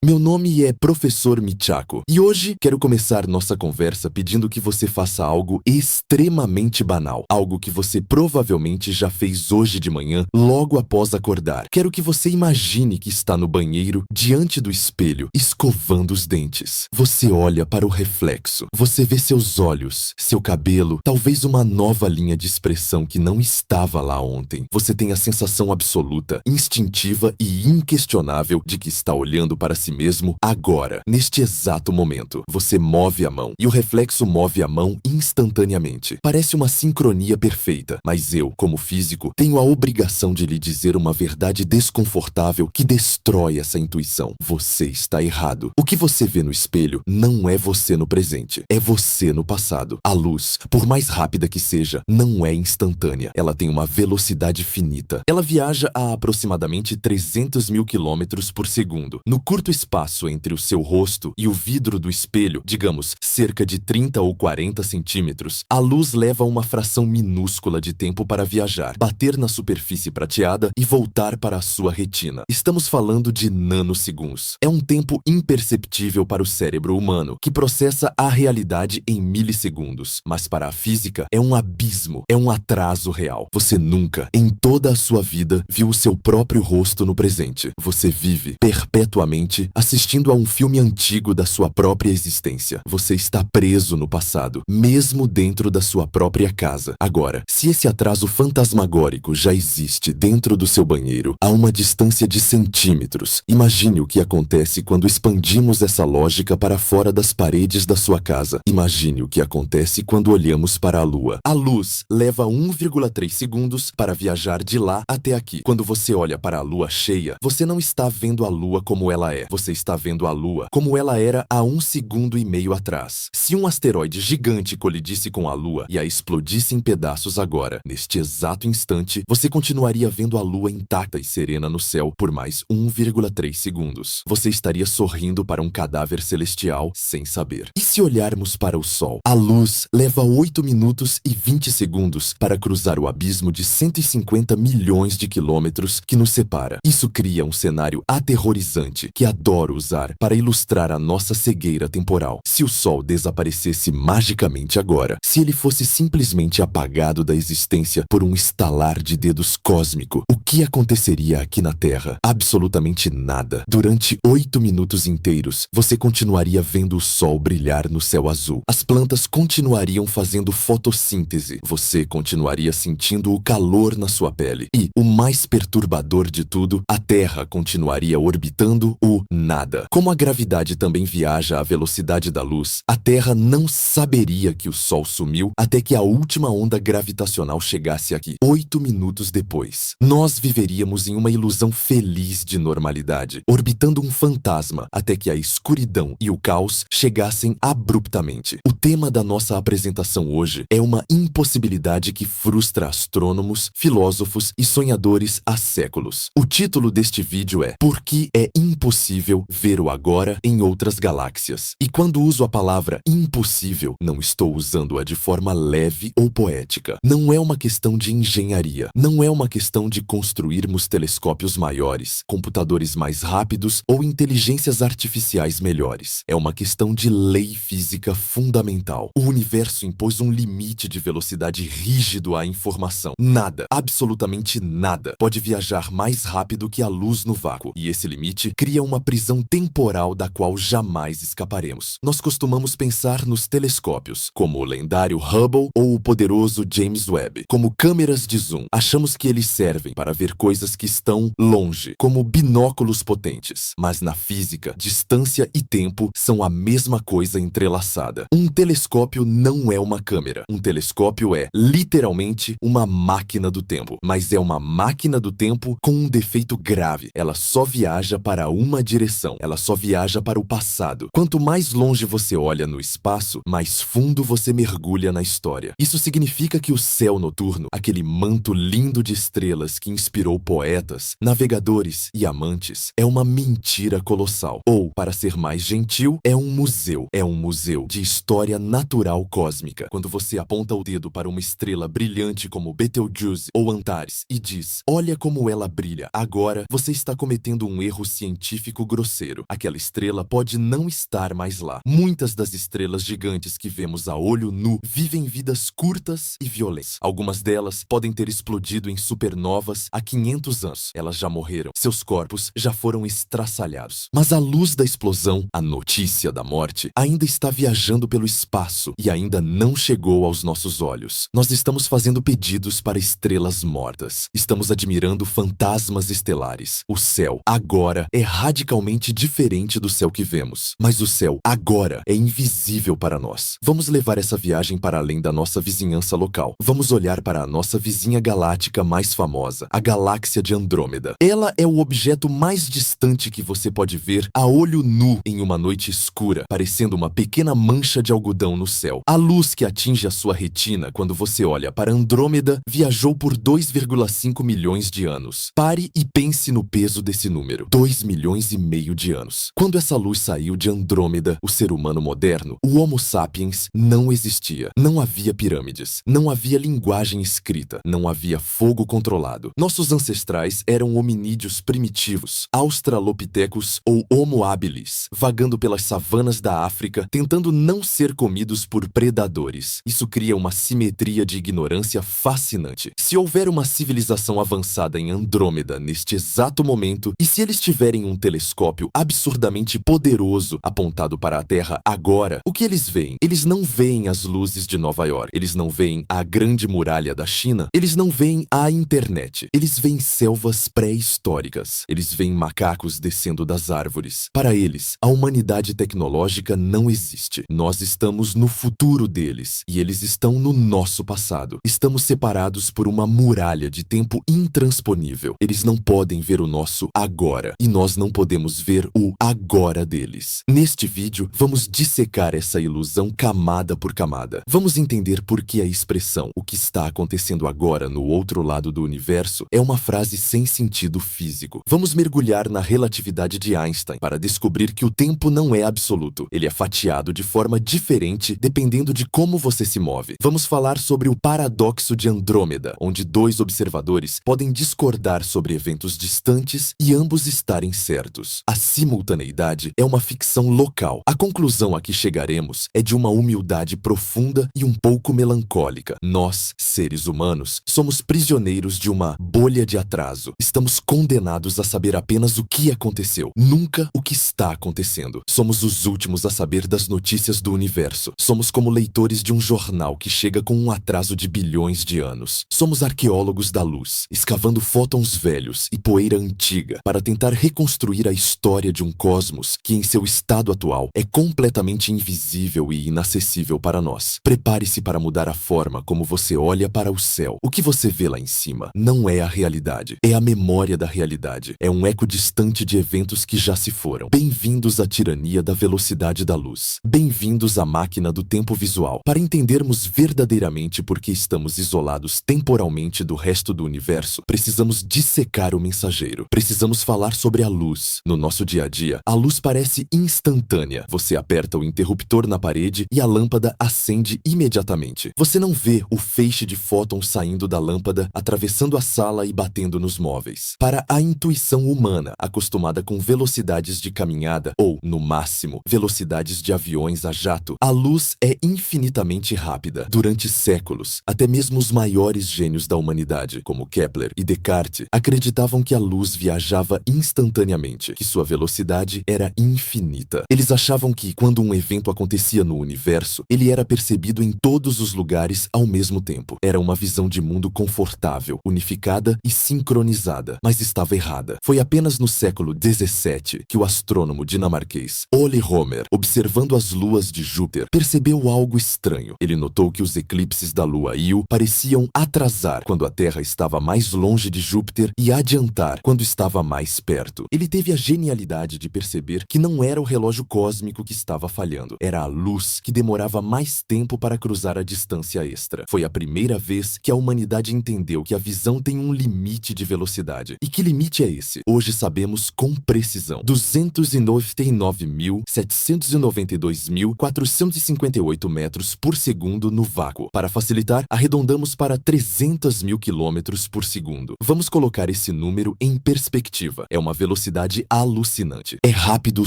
Meu nome é Professor Michako e hoje quero começar nossa conversa pedindo que você faça algo extremamente banal, algo que você provavelmente já fez hoje de manhã, logo após acordar. Quero que você imagine que está no banheiro, diante do espelho, escovando os dentes. Você olha para o reflexo, você vê seus olhos, seu cabelo, talvez uma nova linha de expressão que não estava lá ontem. Você tem a sensação absoluta, instintiva e inquestionável de que está olhando para si mesmo agora, neste exato momento. Você move a mão e o reflexo move a mão instantaneamente. Parece uma sincronia perfeita, mas eu, como físico, tenho a obrigação de lhe dizer uma verdade desconfortável que destrói essa intuição. Você está errado. O que você vê no espelho não é você no presente, é você no passado. A luz, por mais rápida que seja, não é instantânea. Ela tem uma velocidade finita. Ela viaja a aproximadamente 300 mil quilômetros por segundo. No curto espaço entre o seu rosto e o vidro do espelho, digamos, cerca de 30 ou 40 centímetros, a luz leva uma fração minúscula de tempo para viajar, bater na superfície prateada e voltar para a sua retina. Estamos falando de nanosegundos. É um tempo imperceptível para o cérebro humano, que processa a realidade em milissegundos. Mas para a física, é um abismo, é um atraso real. Você nunca, em toda a sua vida, viu o seu próprio rosto no presente. Você vive perpetuamente assistindo a um filme antigo da sua própria existência. Você está preso no passado, mesmo dentro da sua própria casa. Agora, se esse atraso fantasmagórico já existe dentro do seu banheiro, a uma distância de centímetros, imagine o que acontece quando expandimos essa lógica para fora das paredes da sua casa. Imagine o que acontece quando olhamos para a lua. A luz leva 1,3 segundos para viajar de lá até aqui. Quando você olha para a lua cheia, você não está vendo a lua como ela é. Você está vendo a lua como ela era há 1,5 segundo atrás. Se um asteroide gigante colidisse com a lua e a explodisse em pedaços agora, neste exato instante, você continuaria vendo a lua intacta e serena no céu por mais 1,3 segundos. Você estaria sorrindo para um cadáver celestial sem saber. E se olharmos para o Sol? A luz leva 8 minutos e 20 segundos para cruzar o abismo de 150 milhões de quilômetros que nos separa. Isso cria um cenário aterrorizante que adoro usar para ilustrar a nossa cegueira temporal. Se o Sol desaparecesse magicamente agora, se ele fosse simplesmente apagado da existência por um estalar de dedos cósmico, o que aconteceria aqui na Terra? Absolutamente nada. Durante 8 minutos inteiros, você continuaria vendo o Sol brilhar no céu azul. As plantas continuariam fazendo fotossíntese. Você continuaria sentindo o calor na sua pele. E, o mais perturbador de tudo, a Terra continuaria orbitando o nada. Como a gravidade também viaja à velocidade da luz, a Terra não saberia que o Sol sumiu até que a última onda gravitacional chegasse aqui, 8 minutos depois. Nós viveríamos em uma ilusão feliz de normalidade, orbitando um fantasma até que a escuridão e o caos chegassem abruptamente. O tema da nossa apresentação hoje é uma impossibilidade que frustra astrônomos, filósofos e sonhadores há séculos. O título deste vídeo é Por que é impossível ver o agora em outras galáxias? E quando uso a palavra impossível, não estou usando-a de forma leve ou poética. Não é uma questão de engenharia. Não é uma questão de construirmos telescópios maiores, computadores mais rápidos ou inteligências artificiais melhores. É uma questão de lei física fundamental. O universo impôs um limite de velocidade rígido à informação. Nada, absolutamente nada, pode viajar mais rápido que a luz no vácuo. E esse limite cria uma prisão temporal da qual jamais escaparemos. Nós costumamos pensar nos telescópios, como o lendário Hubble ou o poderoso James Webb, como câmeras de zoom. Achamos que eles servem para ver coisas que estão longe, como binóculos potentes. Mas na física, distância e tempo são a mesma coisa entrelaçada. Um telescópio não é uma câmera. Um telescópio é, literalmente, uma máquina do tempo. Mas é uma máquina do tempo com um defeito grave. Ela só viaja para uma direção. Ela só viaja para o passado. Quanto mais longe você olha no espaço, mais fundo você mergulha na história. Isso significa que o céu noturno, aquele manto lindo de estrelas que inspirou poetas, navegadores e amantes, é uma mentira colossal. Ou, para ser mais gentil, é um museu. É um museu de história natural cósmica. Quando você aponta o dedo para uma estrela brilhante como Betelgeuse ou Antares e diz, olha como ela brilha, agora você está cometendo um erro científico grosseiro. Aquela estrela pode não estar mais lá. Muitas das estrelas gigantes que vemos a olho nu vivem vidas curtas e violentas. Algumas delas podem ter explodido em supernovas há 500 anos. Elas já morreram. Seus corpos já foram estraçalhados. Mas a luz da explosão, a notícia da morte, ainda está viajando pelo espaço e ainda não chegou aos nossos olhos. Nós estamos fazendo pedidos para estrelas mortas. Estamos admirando fantasmas estelares. O céu agora é radicalmente diferente do céu que vemos. Mas o céu agora é invisível para nós. Vamos levar essa viagem para além da nossa vizinhança local. Vamos olhar para a nossa vizinha galáctica mais famosa, a galáxia de Andrômeda. Ela é o objeto mais distante que você pode ver a olho nu em uma noite escura, parecendo uma pequena mancha de algodão no céu. A luz que atinge a sua retina quando você olha para Andrômeda viajou por 2,5 milhões de anos. Pare e pense no peso desse número. 2,5 milhões de anos. Quando essa luz saiu de Andrômeda, o ser humano moderno, o Homo sapiens, não existia. Não havia pirâmides. Não havia linguagem escrita. Não havia fogo controlado. Nossos ancestrais eram hominídeos primitivos, australopithecus ou Homo habilis, vagando pelas savanas da África, tentando não ser comidos por predadores. Isso cria uma simetria de ignorância fascinante. Se houver uma civilização avançada em Andrômeda neste exato momento, e se eles tiverem um telescópio absurdamente poderoso apontado para a Terra agora, o que eles veem? Eles não veem as luzes de Nova York. Eles não veem a Grande Muralha da China. Eles não veem a internet. Eles veem selvas pré-históricas. Eles veem macacos descendo das árvores. Para eles, a humanidade tecnológica não existe. Nós estamos no futuro deles e eles estão no nosso passado. Estamos separados por uma muralha de tempo intransponível. Eles não podem ver o nosso agora e nós não podemos ver o agora deles. Neste vídeo, vamos dissecar essa ilusão camada por camada. Vamos entender por que a expressão "o que está acontecendo agora no outro lado do universo" é uma frase sem sentido físico. Vamos mergulhar na relatividade de Einstein para descobrir que o tempo não é absoluto. Ele é fatiado de forma diferente dependendo de como você se move. Vamos falar sobre o paradoxo de Andrômeda, onde dois observadores podem discordar sobre eventos distantes e ambos estarem certos. A simultaneidade é uma ficção local. A conclusão a que chegaremos é de uma humildade profunda e um pouco melancólica. Nós, seres humanos, somos prisioneiros de uma bolha de atraso. Estamos condenados a saber apenas o que aconteceu, nunca o que está acontecendo. Somos os últimos a saber das notícias do universo. Somos como leitores de um jornal que chega com um atraso de bilhões de anos. Somos arqueólogos da luz, escavando fótons velhos e poeira antiga para tentar reconstruir a história de um cosmos que, em seu estado atual, é completamente invisível e inacessível para nós. Prepare-se para mudar a forma como você olha para o céu. O que você vê lá em cima não é a realidade, é a memória da realidade. É um eco distante de eventos que já se foram. Bem-vindos à tirania da velocidade da luz. Bem-vindos à máquina do tempo visual. Para entendermos verdadeiramente por que estamos isolados temporalmente do resto do universo, precisamos dissecar o mensageiro. Precisamos falar sobre a luz. No nosso dia a dia, a luz parece instantânea. Você aperta o interruptor na parede e a lâmpada acende imediatamente. Você não vê o feixe de fótons saindo da lâmpada, atravessando a sala e batendo nos móveis. Para a intuição humana, acostumada com velocidades de caminhada ou, no máximo, velocidades de aviões a jato, a luz é infinitamente rápida. Durante séculos, até mesmo os maiores gênios da humanidade, como Kepler e Descartes, acreditavam que a luz viajava instantaneamente, que sua velocidade era infinita. Eles achavam que, quando um evento acontecia no universo, ele era percebido em todos os lugares ao mesmo tempo. Era uma visão de mundo confortável, unificada e sincronizada, mas estava errada. Foi apenas no século XVII que o astrônomo dinamarquês Ole Rømer, observando as luas de Júpiter, percebeu algo estranho. Ele notou que os eclipses da lua Io pareciam atrasar quando a Terra estava mais longe de Júpiter e adiantar quando estava mais perto. Ele teve a genialidade de perceber que não era o relógio cósmico que estava falhando, era a luz que demorava mais tempo para cruzar a distância extra. Foi a primeira vez que a humanidade entendeu que a visão tem um limite de velocidade. E que limite é esse? Hoje sabemos com precisão. 299.792.458 metros por segundo no vácuo. Para facilitar, arredondamos para 300.000 quilômetros por segundo. Vamos colocar esse número em perspectiva. É uma velocidade alucinante. É rápido o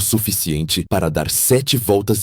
suficiente para dar 7,5 voltas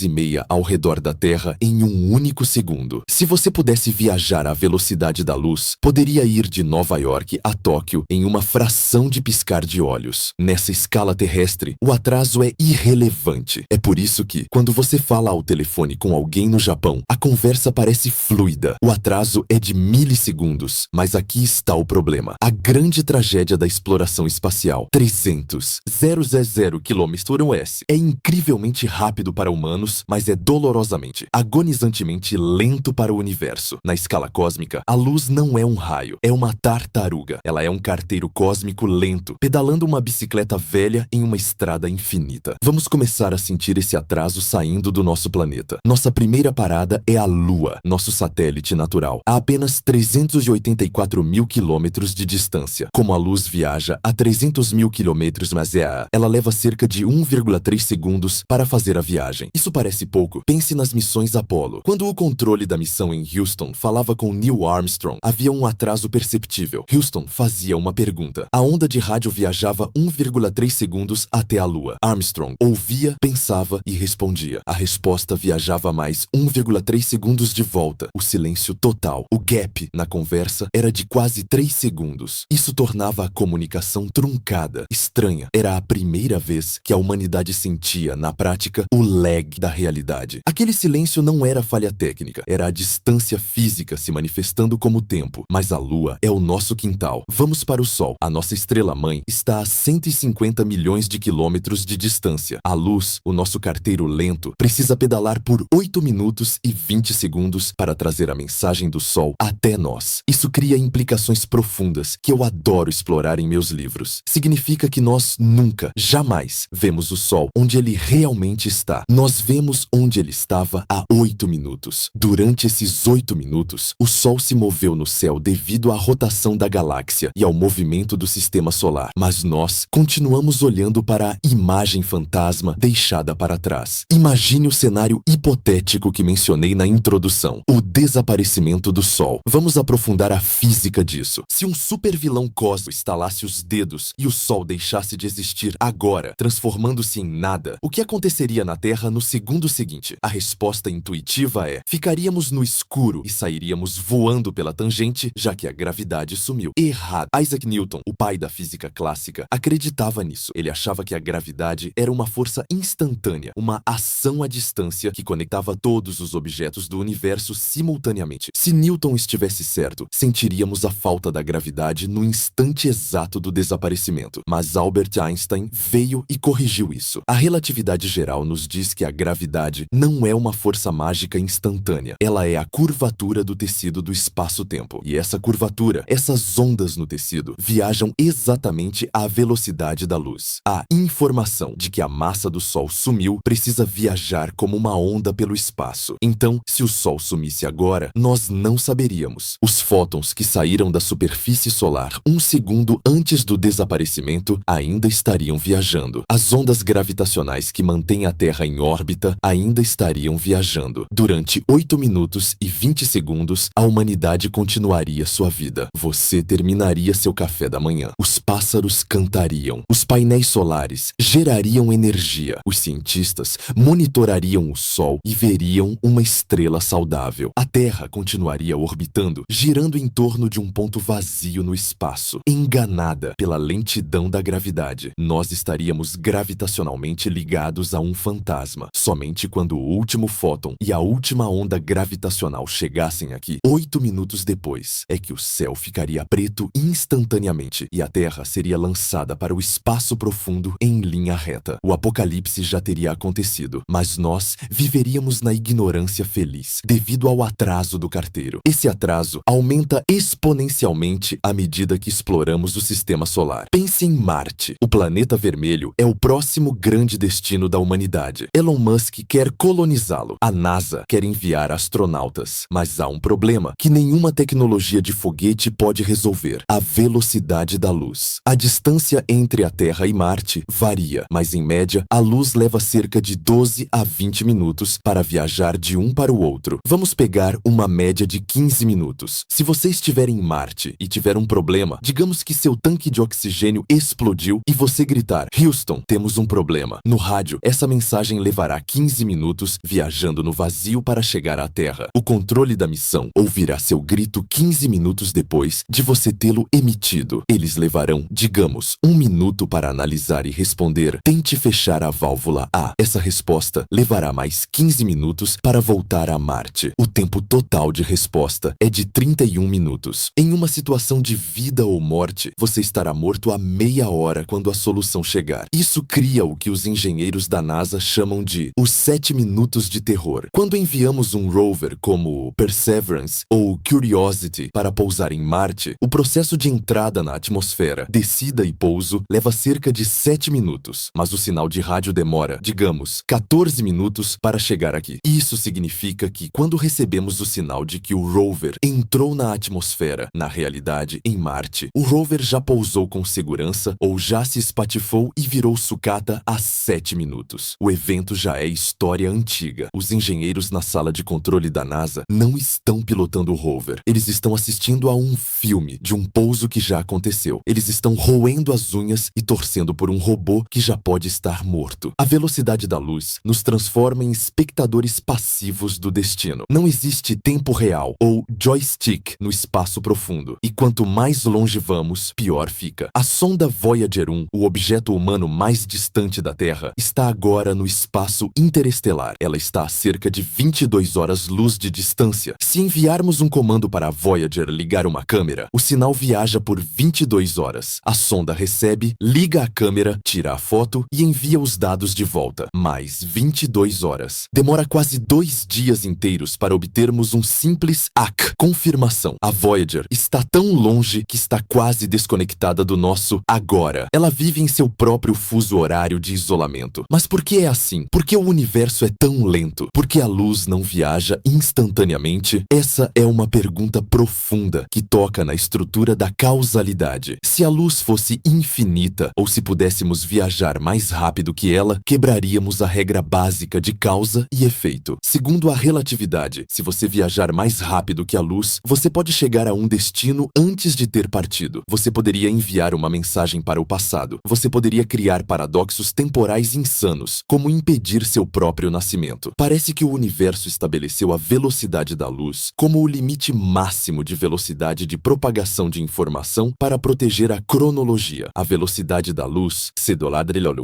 ao redor da Terra em um único segundo. Se você pudesse viajar à velocidade da luz, poderia ir de Nova York a Tóquio em uma fração de piscar de olhos. Nessa escala terrestre, o atraso é irrelevante. É por isso que, quando você fala ao telefone com alguém no Japão, a conversa parece fluida. O atraso é de milissegundos, mas aqui está o problema. A grande tragédia da exploração espacial. 300,000 km/s. É incrivelmente rápido para humanos, mas é dolorosamente, agonizantemente lento para o universo. Na escala cósmica, a luz não é um raio, é uma tartaruga. Ela é um carteiro cósmico lento, pedalando uma bicicleta velha em uma estrada infinita. Vamos começar a sentir esse atraso saindo do nosso planeta. Nossa primeira parada é a Lua, nosso satélite natural, a apenas 384 mil quilômetros de distância. Como a luz viaja a 300 mil quilômetros, mas ela leva cerca de 1,3 segundos para fazer a viagem. Isso parece pouco? Pense nas missões Apollo. Quando o controle da missão em Houston falava com Neil Armstrong, havia um atraso perceptível. Houston fazia uma pergunta. A onda de rádio viajava 1,3 segundos até a Lua. Armstrong ouvia, pensava e respondia. A resposta viajava mais 1,3 segundos de volta. O silêncio total. O gap na conversa era de quase 3 segundos. Isso tornava a comunicação truncada, estranha. Era a primeira vez que a humanidade sentia, na prática, o lag da realidade. Aquele silêncio não era falha técnica, era a distância física se manifestando como tempo. Mas a Lua é o nosso quintal. Vamos para o Sol. A nossa estrela-mãe está a 150 milhões de quilômetros de distância. A luz, o nosso carteiro lento, precisa pedalar por 8 minutos e 20 segundos para trazer a mensagem do Sol até nós. Isso cria implicações profundas que eu adoro explorar em meus livros. Significa que nós nunca, jamais, vemos o Sol onde ele realmente está. Nós vemos onde ele estava há 8 minutos. Durante esses 8 minutos, o Sol se moveu no céu devido à rotação da galáxia e ao movimento do sistema solar. Mas nós continuamos olhando para a imagem fantasma deixada para trás. Imagine o cenário hipotético que mencionei na introdução: o desaparecimento do Sol. Vamos aprofundar a física disso. Se um supervilão cósmico estalasse os dedos e o Sol deixasse de existir agora, transformando-se em nada, o que aconteceria na Terra no segundo seguinte? A resposta intuitiva é: ficaríamos no escuro e sairíamos voando pela tangente, já que a gravidade sumiu. Errado. Isaac Newton, o pai da física clássica, acreditava nisso. Ele achava que a gravidade era uma força instantânea, uma ação à distância que conectava todos os objetos do universo simultaneamente. Se Newton estivesse certo, sentiríamos a falta da gravidade no instante exato do desaparecimento. Mas Albert Einstein veio e corrigiu isso. A relatividade geral nos diz que a gravidade não é uma força mágica instantânea. Ela é a curvatura do tecido do espaço-tempo. E essa curvatura, essas ondas no tecido, viajam exatamente à velocidade da luz. A informação de que a massa do Sol sumiu precisa viajar como uma onda pelo espaço. Então, se o Sol sumisse agora, nós não saberíamos. Os fótons que saíram da superfície solar 1 segundo antes do desaparecimento ainda estariam viajando. As ondas gravitacionais que mantêm a Terra em órbita ainda estariam viajando. Durante 8 minutos e 20 segundos, a humanidade continuaria sua vida. Você terminaria seu café da manhã. Os pássaros cantariam. Os painéis solares gerariam energia. Os cientistas monitorariam o Sol e veriam uma estrela saudável. A Terra continuaria orbitando, girando em torno de um ponto vazio no espaço, enganada pela lentidão da gravidade. Nós estaríamos gravitacionalmente ligados a um fantasma. Somente quando o último fóton e a última onda gravitacional chegassem aqui, 8 minutos depois, é que o céu ficaria preto instantaneamente e a Terra seria lançada para o espaço profundo em linha reta. O apocalipse já teria acontecido, mas nós viveríamos na ignorância feliz, devido ao atraso do carteiro. Esse atraso aumenta exponencialmente à medida que exploramos o sistema solar. Pense em Marte. O planeta vermelho é o próximo grande destino da humanidade. Elon Musk quer colonizá-lo. A NASA quer enviar astronautas. Mas há um problema que nenhuma tecnologia de foguete pode resolver: a velocidade da luz. A distância entre a Terra e Marte varia, mas em média, a luz leva cerca de 12 a 20 minutos para viajar de um para o outro. Vamos pegar uma média de 15 minutos. Se você estiver em Marte e tiver um problema, digamos que seu tanque de oxigênio explodiu e você gritar: Houston, temos um problema. No rádio, essa mensagem levará 15 minutos viajando no vazio para chegar à Terra. O controle da missão ouvirá seu grito 15 minutos depois de você tê-lo emitido. Eles levarão, digamos, 1 minuto para analisar e responder: tente fechar a válvula A. Essa resposta levará mais 15 minutos para voltar a Marte. O tempo total de resposta é de 31 minutos. Em uma situação de vida ou morte, você estará morto a meia hora quando a solução chegar. Isso cria o que os engenheiros da NASA chamam de os 7 minutos de terror. Quando enviamos um rover como Perseverance ou Curiosity para pousar em Marte, o processo de entrada na atmosfera, descida e pouso leva cerca de 7 minutos, mas o sinal de rádio demora, digamos, 14 minutos para chegar aqui. Isso significa que quando recebemos o sinal de que o rover entrou na atmosfera, na realidade, em Marte, o rover já pousou com segurança ou já se espatifou e virou sucata há 7 minutos. O evento já é história antiga. Os engenheiros na sala de controle da NASA não estão pilotando o rover. Eles estão assistindo a um filme de um pouso que já aconteceu. Eles estão roendo as unhas e torcendo por um robô que já pode estar morto. A velocidade da luz nos transforma em espectadores passivos do destino. Não existe tempo real ou joystick no espaço profundo. E quanto mais longe vamos, pior fica. A sonda Voyager 1, o objeto humano mais distante da Terra, está agora no espaço interestelar. Ela está a cerca de 22 horas-luz de distância. Se enviarmos um comando para a Voyager ligar uma câmera, o sinal viaja por 22 horas. A sonda recebe, liga a câmera, tira a foto e envia os dados de volta. Mais 22 horas. Demora quase 2 dias inteiros para obtermos um simples AC, confirmação. A Voyager está tão longe que está quase desconectada do nosso agora. Ela vive em seu próprio fuso horário de isolamento. Mas por que é assim? Por que o universo é tão lento? Por que a luz não viaja instantaneamente? Essa é uma pergunta profunda que toca na estrutura da causalidade. Se a luz fosse infinita, ou se pudéssemos viajar mais rápido que ela, quebraríamos a regra básica de causa e efeito. Segundo a relatividade, se você viajar mais rápido que a luz, você pode chegar a um destino antes de ter partido. Você poderia enviar uma mensagem para o passado. Você poderia criar paradoxos temporais insanos, como impedir seu próprio nascimento. Parece que o universo estabeleceu a velocidade da luz como o limite máximo de velocidade de propagação de informação para proteger a cronologia. A velocidade da luz,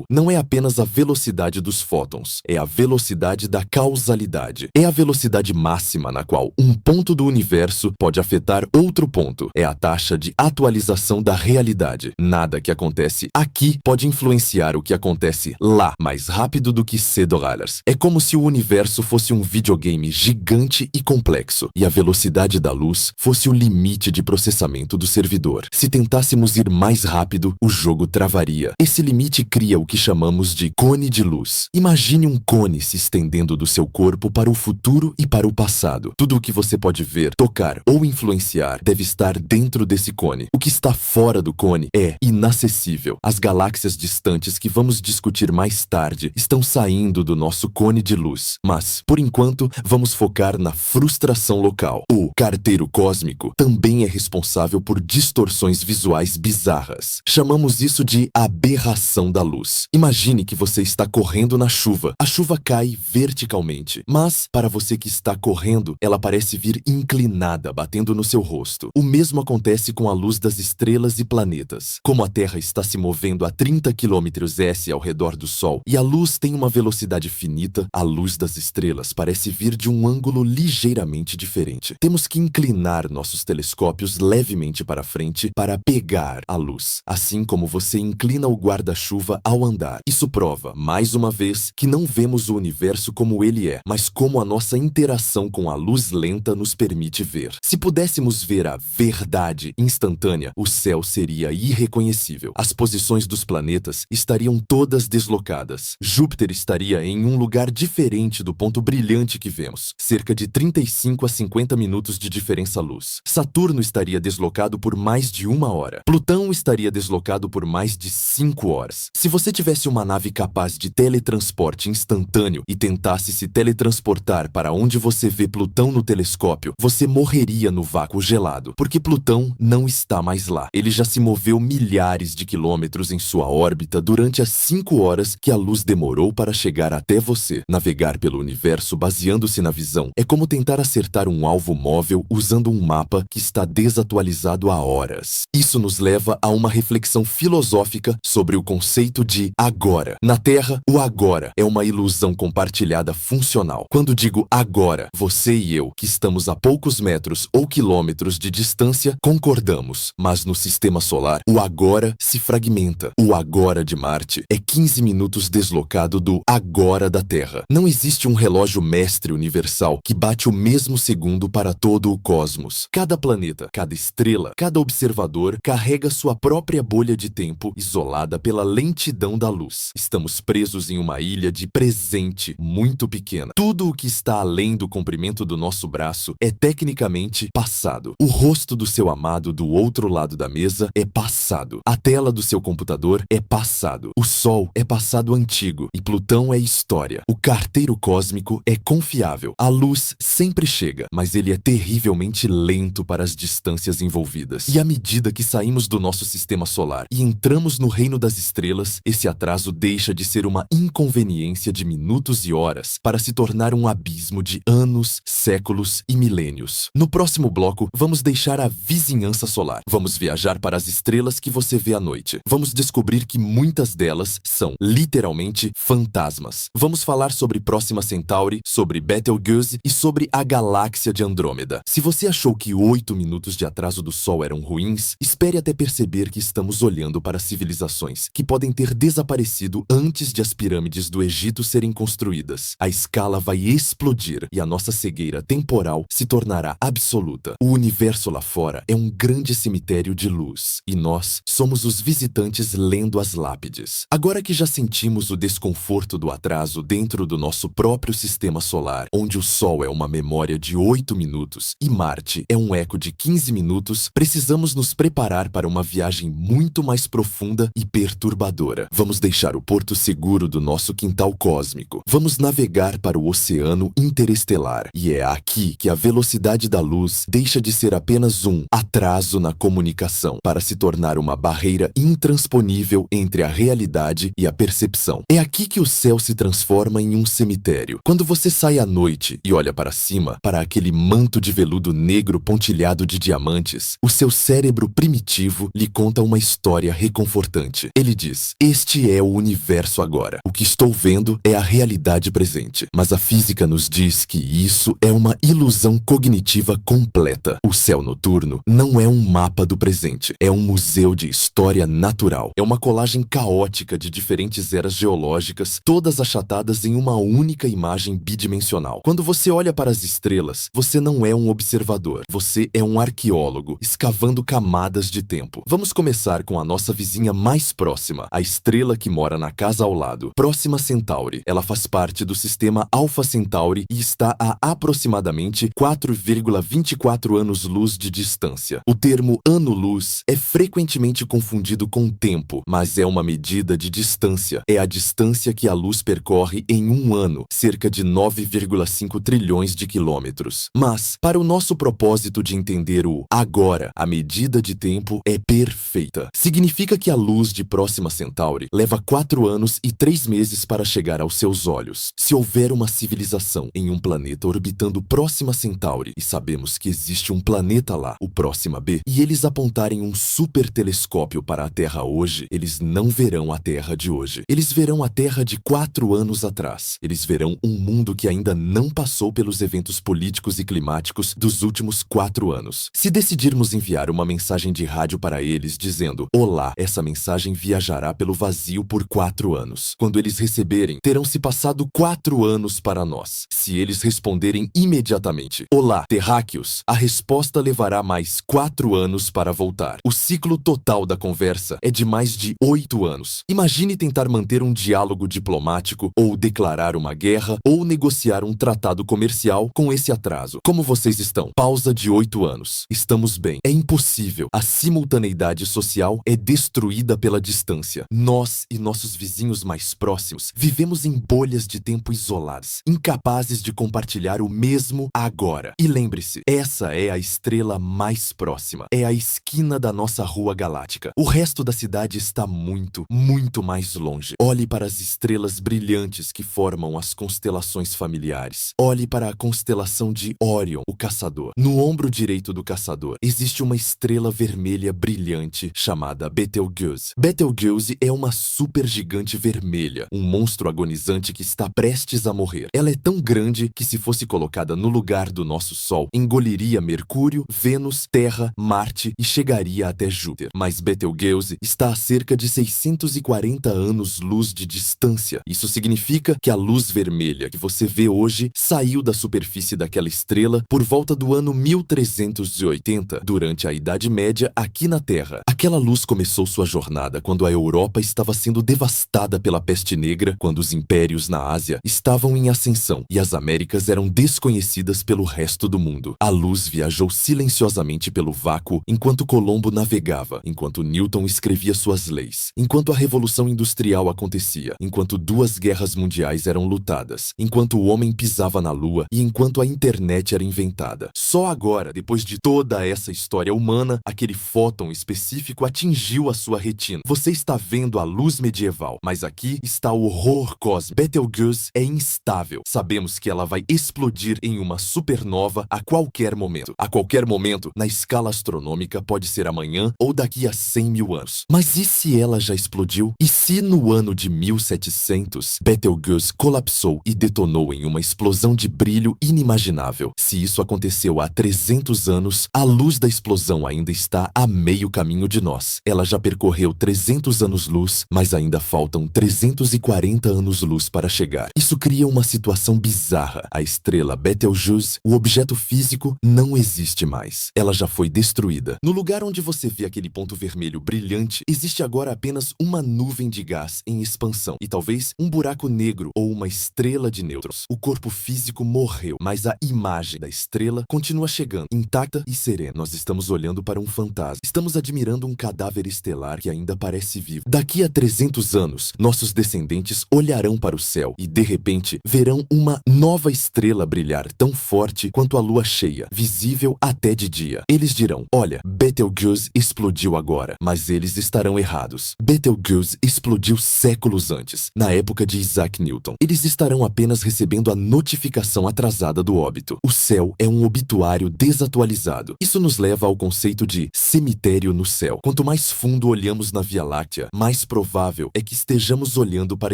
não é apenas a velocidade dos fótons, é a velocidade da causalidade. É a velocidade máxima na qual um ponto do universo pode afetar outro ponto. É a taxa de atualização da realidade. Nada que acontece aqui pode influenciar o que acontece lá mais rápido do que $. É como se o universo fosse um videogame gigante e complexo, e a velocidade da luz fosse o limite de processamento do servidor. Se tentássemos ir mais rápido, o jogo travaria. Esse limite cria o que chamamos de cone de luz. Imagine um cone se estendendo do seu corpo para o futuro e para o passado. Tudo o que você pode ver, tocar ou influenciar deve estar dentro desse cone. O que está fora do cone é inacessível. As galáxias distantes que vamos discutir mais tarde estão saindo do nosso cone de luz. Mas, por enquanto, vamos focar na frustração local. O carteiro cósmico também é responsável por distorções visuais bizarras. Chamamos isso de aberração da luz. Imagine que você está correndo na chuva. A chuva cai verticalmente, mas, para você que está correndo, ela parece vir inclinada, batendo no seu rosto. O mesmo acontece com a luz das estrelas e planetas. Como a Terra está se movendo a 30 km/s ao redor do Sol e a luz tem uma velocidade finita, a luz das estrelas parece vir de um ângulo ligeiramente diferente. Temos que inclinar nossos telescópios levemente para frente para pegar a luz, assim como você inclina o guarda-chuva ao andar. Isso prova, mais uma vez, que não vemos o universo como ele é, mas como a nossa interação com a luz lenta nos permite ver. Se pudéssemos ver a verdade instantânea, o céu seria irreconhecível. As posições dos planetas estariam todas deslocadas. Júpiter estaria em um lugar diferente do ponto brilhante que vemos, cerca de 35 a 50 minutos de diferença-luz. Saturno estaria deslocado por mais de 1 hora. Plutão estaria deslocado por mais de 5 horas. Se você tivesse uma nave capaz de teletransporte instantâneo e tentasse se teletransportar para onde você vê Plutão no telescópio, você morreria no vácuo gelado, porque Plutão não está mais lá. Ele já se moveu milhares de quilômetros em sua órbita durante as 5 horas que a luz demorou para chegar até você. Navegar pelo universo baseando-se na visão é como tentar acertar um alvo móvel usando um mapa que está desatualizado há horas. Isso nos leva a uma reflexão filosófica sobre o conceito de agora. Na Terra, o agora é uma ilusão compartilhada funcional. Quando digo agora, você e eu, que estamos a poucos metros ou quilômetros de distância, concordamos. Mas no sistema solar, o agora se fragmenta. O agora de Marte é 15 minutos deslocado do agora da Terra. Não existe um relógio mestre universal que bate o mesmo segundo para todo o cosmos. Cada planeta, cada estrela, cada observador carrega sua própria bolha de tempo isolada pela lentidão da luz. Estamos presos em uma ilha de presente muito pequena. Tudo o que está além do comprimento do nosso braço é tecnicamente passado. O rosto do seu amado do outro lado da mesa é passado. A tela do seu computador é passado. O Sol é passado antigo e Plutão é história. O carteiro cósmico é confiável. A luz sempre chega, mas ele é terrivelmente lento para as distâncias envolvidas. E à medida que saímos do nosso sistema solar e entramos no reino das estrelas, esse atraso deixa de ser uma inconveniência de minutos e horas para se tornar um abismo de anos, séculos e milênios. No próximo bloco, vamos deixar a vizinhança solar. Vamos viajar para as estrelas que você vê à noite. Vamos descobrir que muitas delas são, literalmente, fantasmas. Vamos falar sobre Próxima Centauri, sobre Betelgeuse e sobre a galáxia de Andrômeda. Se você achou que 8 minutos de atraso do Sol eram ruins, espere até perceber que estamos olhando para civilizações que podem ter desaparecido antes de as pirâmides do Egito serem construídas. A escala vai explodir e a nossa cegueira temporal se tornará absoluta. O universo lá fora é um grande cemitério de luz e nós somos os visitantes lendo as lápides. Agora que já sentimos o desconforto do atraso dentro do nosso próprio sistema solar, onde o Sol é uma memória de 8 minutos e Marte é um eco de 15 minutos, precisamos nos preparar para uma viagem muito mais profunda e perturbadora. Vamos deixar o porto seguro do nosso quintal cósmico. Vamos navegar para o oceano interestelar. E é aqui que a velocidade da luz deixa de ser apenas um atraso na comunicação para se tornar uma barreira intransponível entre a realidade e a percepção. É aqui que o céu se transforma em um cemitério. Quando você sai à noite e olha para cima, para aquele manto de veludo negro pontilhado de diamantes, o seu cérebro primitivo lhe conta uma história reconfortante. Ele diz: este é o universo agora. O que estou vendo é a realidade presente. Mas a física nos diz que isso é uma ilusão cognitiva completa. O céu noturno não é um mapa do presente. É um museu de história natural. É uma colagem caótica de diferentes eras geológicas, todas achatadas em uma única imagem bidimensional. Quando você olha para as estrelas, você não é um observador. Você é um arqueólogo, escavando camadas de tempo. Vamos começar com a nossa vizinha mais próxima, a estrela que mora na casa ao lado, Próxima Centauri. Ela faz parte do sistema Alpha Centauri e está a aproximadamente 4,24 anos-luz de distância. O termo ano-luz é frequentemente confundido com tempo, mas é uma medida de distância. É a distância que a luz percorre em um ano, cerca de 9,5 trilhões de quilômetros. Mas, para o nosso propósito de entender o agora, a medida de tempo é perfeita. Significa que a luz de Próxima Centauri leva 4 anos e 3 meses para chegar aos seus olhos. Se houver uma civilização em um planeta orbitando Próxima Centauri e sabemos que existe um planeta lá, o Próxima B, e eles apontarem um super telescópio para a Terra hoje, eles não verão a Terra de hoje. Eles verão a Terra de 4 anos atrás. Eles verão um mundo que ainda não passou pelos eventos políticos e climáticos dos últimos 4 anos. Se decidirmos enviar uma mensagem de rádio para eles dizendo olá, essa mensagem viajará pelo vazio por 4 anos. Quando eles receberem, terão se passado 4 anos para nós. Se eles responderem imediatamente olá, terráqueos, a resposta levará mais 4 anos para voltar. O ciclo total da conversa é de mais de 8 anos. Imagine tentar manter um diálogo diplomático ou declarar uma guerra ou negociar um tratado comercial com esse atraso. Como vocês estão? Pausa de 8 anos. Estamos bem. É impossível. A simultaneidade social é destruída pela distância. Nós e nossos vizinhos mais próximos vivemos em bolhas de tempo isoladas, incapazes de compartilhar o mesmo agora. E lembre-se, essa é a estrela mais próxima. É a esquina da nossa rua galáctica. O resto da cidade verdade está muito, muito mais longe. Olhe para as estrelas brilhantes que formam as constelações familiares. Olhe para a constelação de Órion, o caçador. No ombro direito do caçador existe uma estrela vermelha brilhante chamada Betelgeuse. Betelgeuse é uma supergigante vermelha, um monstro agonizante que está prestes a morrer. Ela é tão grande que, se fosse colocada no lugar do nosso Sol, engoliria Mercúrio, Vênus, Terra, Marte e chegaria até Júpiter. Mas Betelgeuse está a cerca de 640 anos-luz de distância. Isso significa que a luz vermelha que você vê hoje saiu da superfície daquela estrela por volta do ano 1380, durante a Idade Média aqui na Terra. Aquela luz começou sua jornada quando a Europa estava sendo devastada pela peste negra, quando os impérios na Ásia estavam em ascensão e as Américas eram desconhecidas pelo resto do mundo. A luz viajou silenciosamente pelo vácuo enquanto Colombo navegava, enquanto Newton escrevia suas leis, enquanto a Revolução Industrial acontecia, enquanto duas guerras mundiais eram lutadas, enquanto o homem pisava na Lua e enquanto a internet era inventada. Só agora, depois de toda essa história humana, aquele fóton específico atingiu a sua retina. Você está vendo a luz medieval, mas aqui está o horror cósmico. Betelgeuse é instável. Sabemos que ela vai explodir em uma supernova a qualquer momento. A qualquer momento, na escala astronômica, pode ser amanhã ou daqui a 100 mil anos. Mas e se ela já explodiu? E se no ano de 1700, Betelgeuse colapsou e detonou em uma explosão de brilho inimaginável? Se isso aconteceu há 300 anos, a luz da explosão ainda está a meio caminho de nós. Ela já percorreu 300 anos-luz, mas ainda faltam 340 anos-luz para chegar. Isso cria uma situação bizarra. A estrela Betelgeuse, o objeto físico, não existe mais. Ela já foi destruída. No lugar onde você vê aquele ponto vermelho brilhante, existe agora apenas uma nuvem de gás em expansão e talvez um buraco negro ou uma estrela de nêutrons. O corpo físico morreu, mas a imagem da estrela continua chegando, intacta e serena. Nós estamos olhando para um fantasma. Estamos admirando um cadáver estelar que ainda parece vivo. Daqui a 300 anos, nossos descendentes olharão para o céu e, de repente, verão uma nova estrela brilhar tão forte quanto a lua cheia, visível até de dia. Eles dirão: olha, Betelgeuse explodiu agora, mas eles estarão errados. Betelgeuse explodiu séculos antes, na época de Isaac Newton. Eles estarão apenas recebendo a notificação atrasada do óbito. O céu é um obituário desatualizado. Isso nos leva ao conceito de cemitério no céu. Quanto mais fundo olhamos na Via Láctea, mais provável é que estejamos olhando para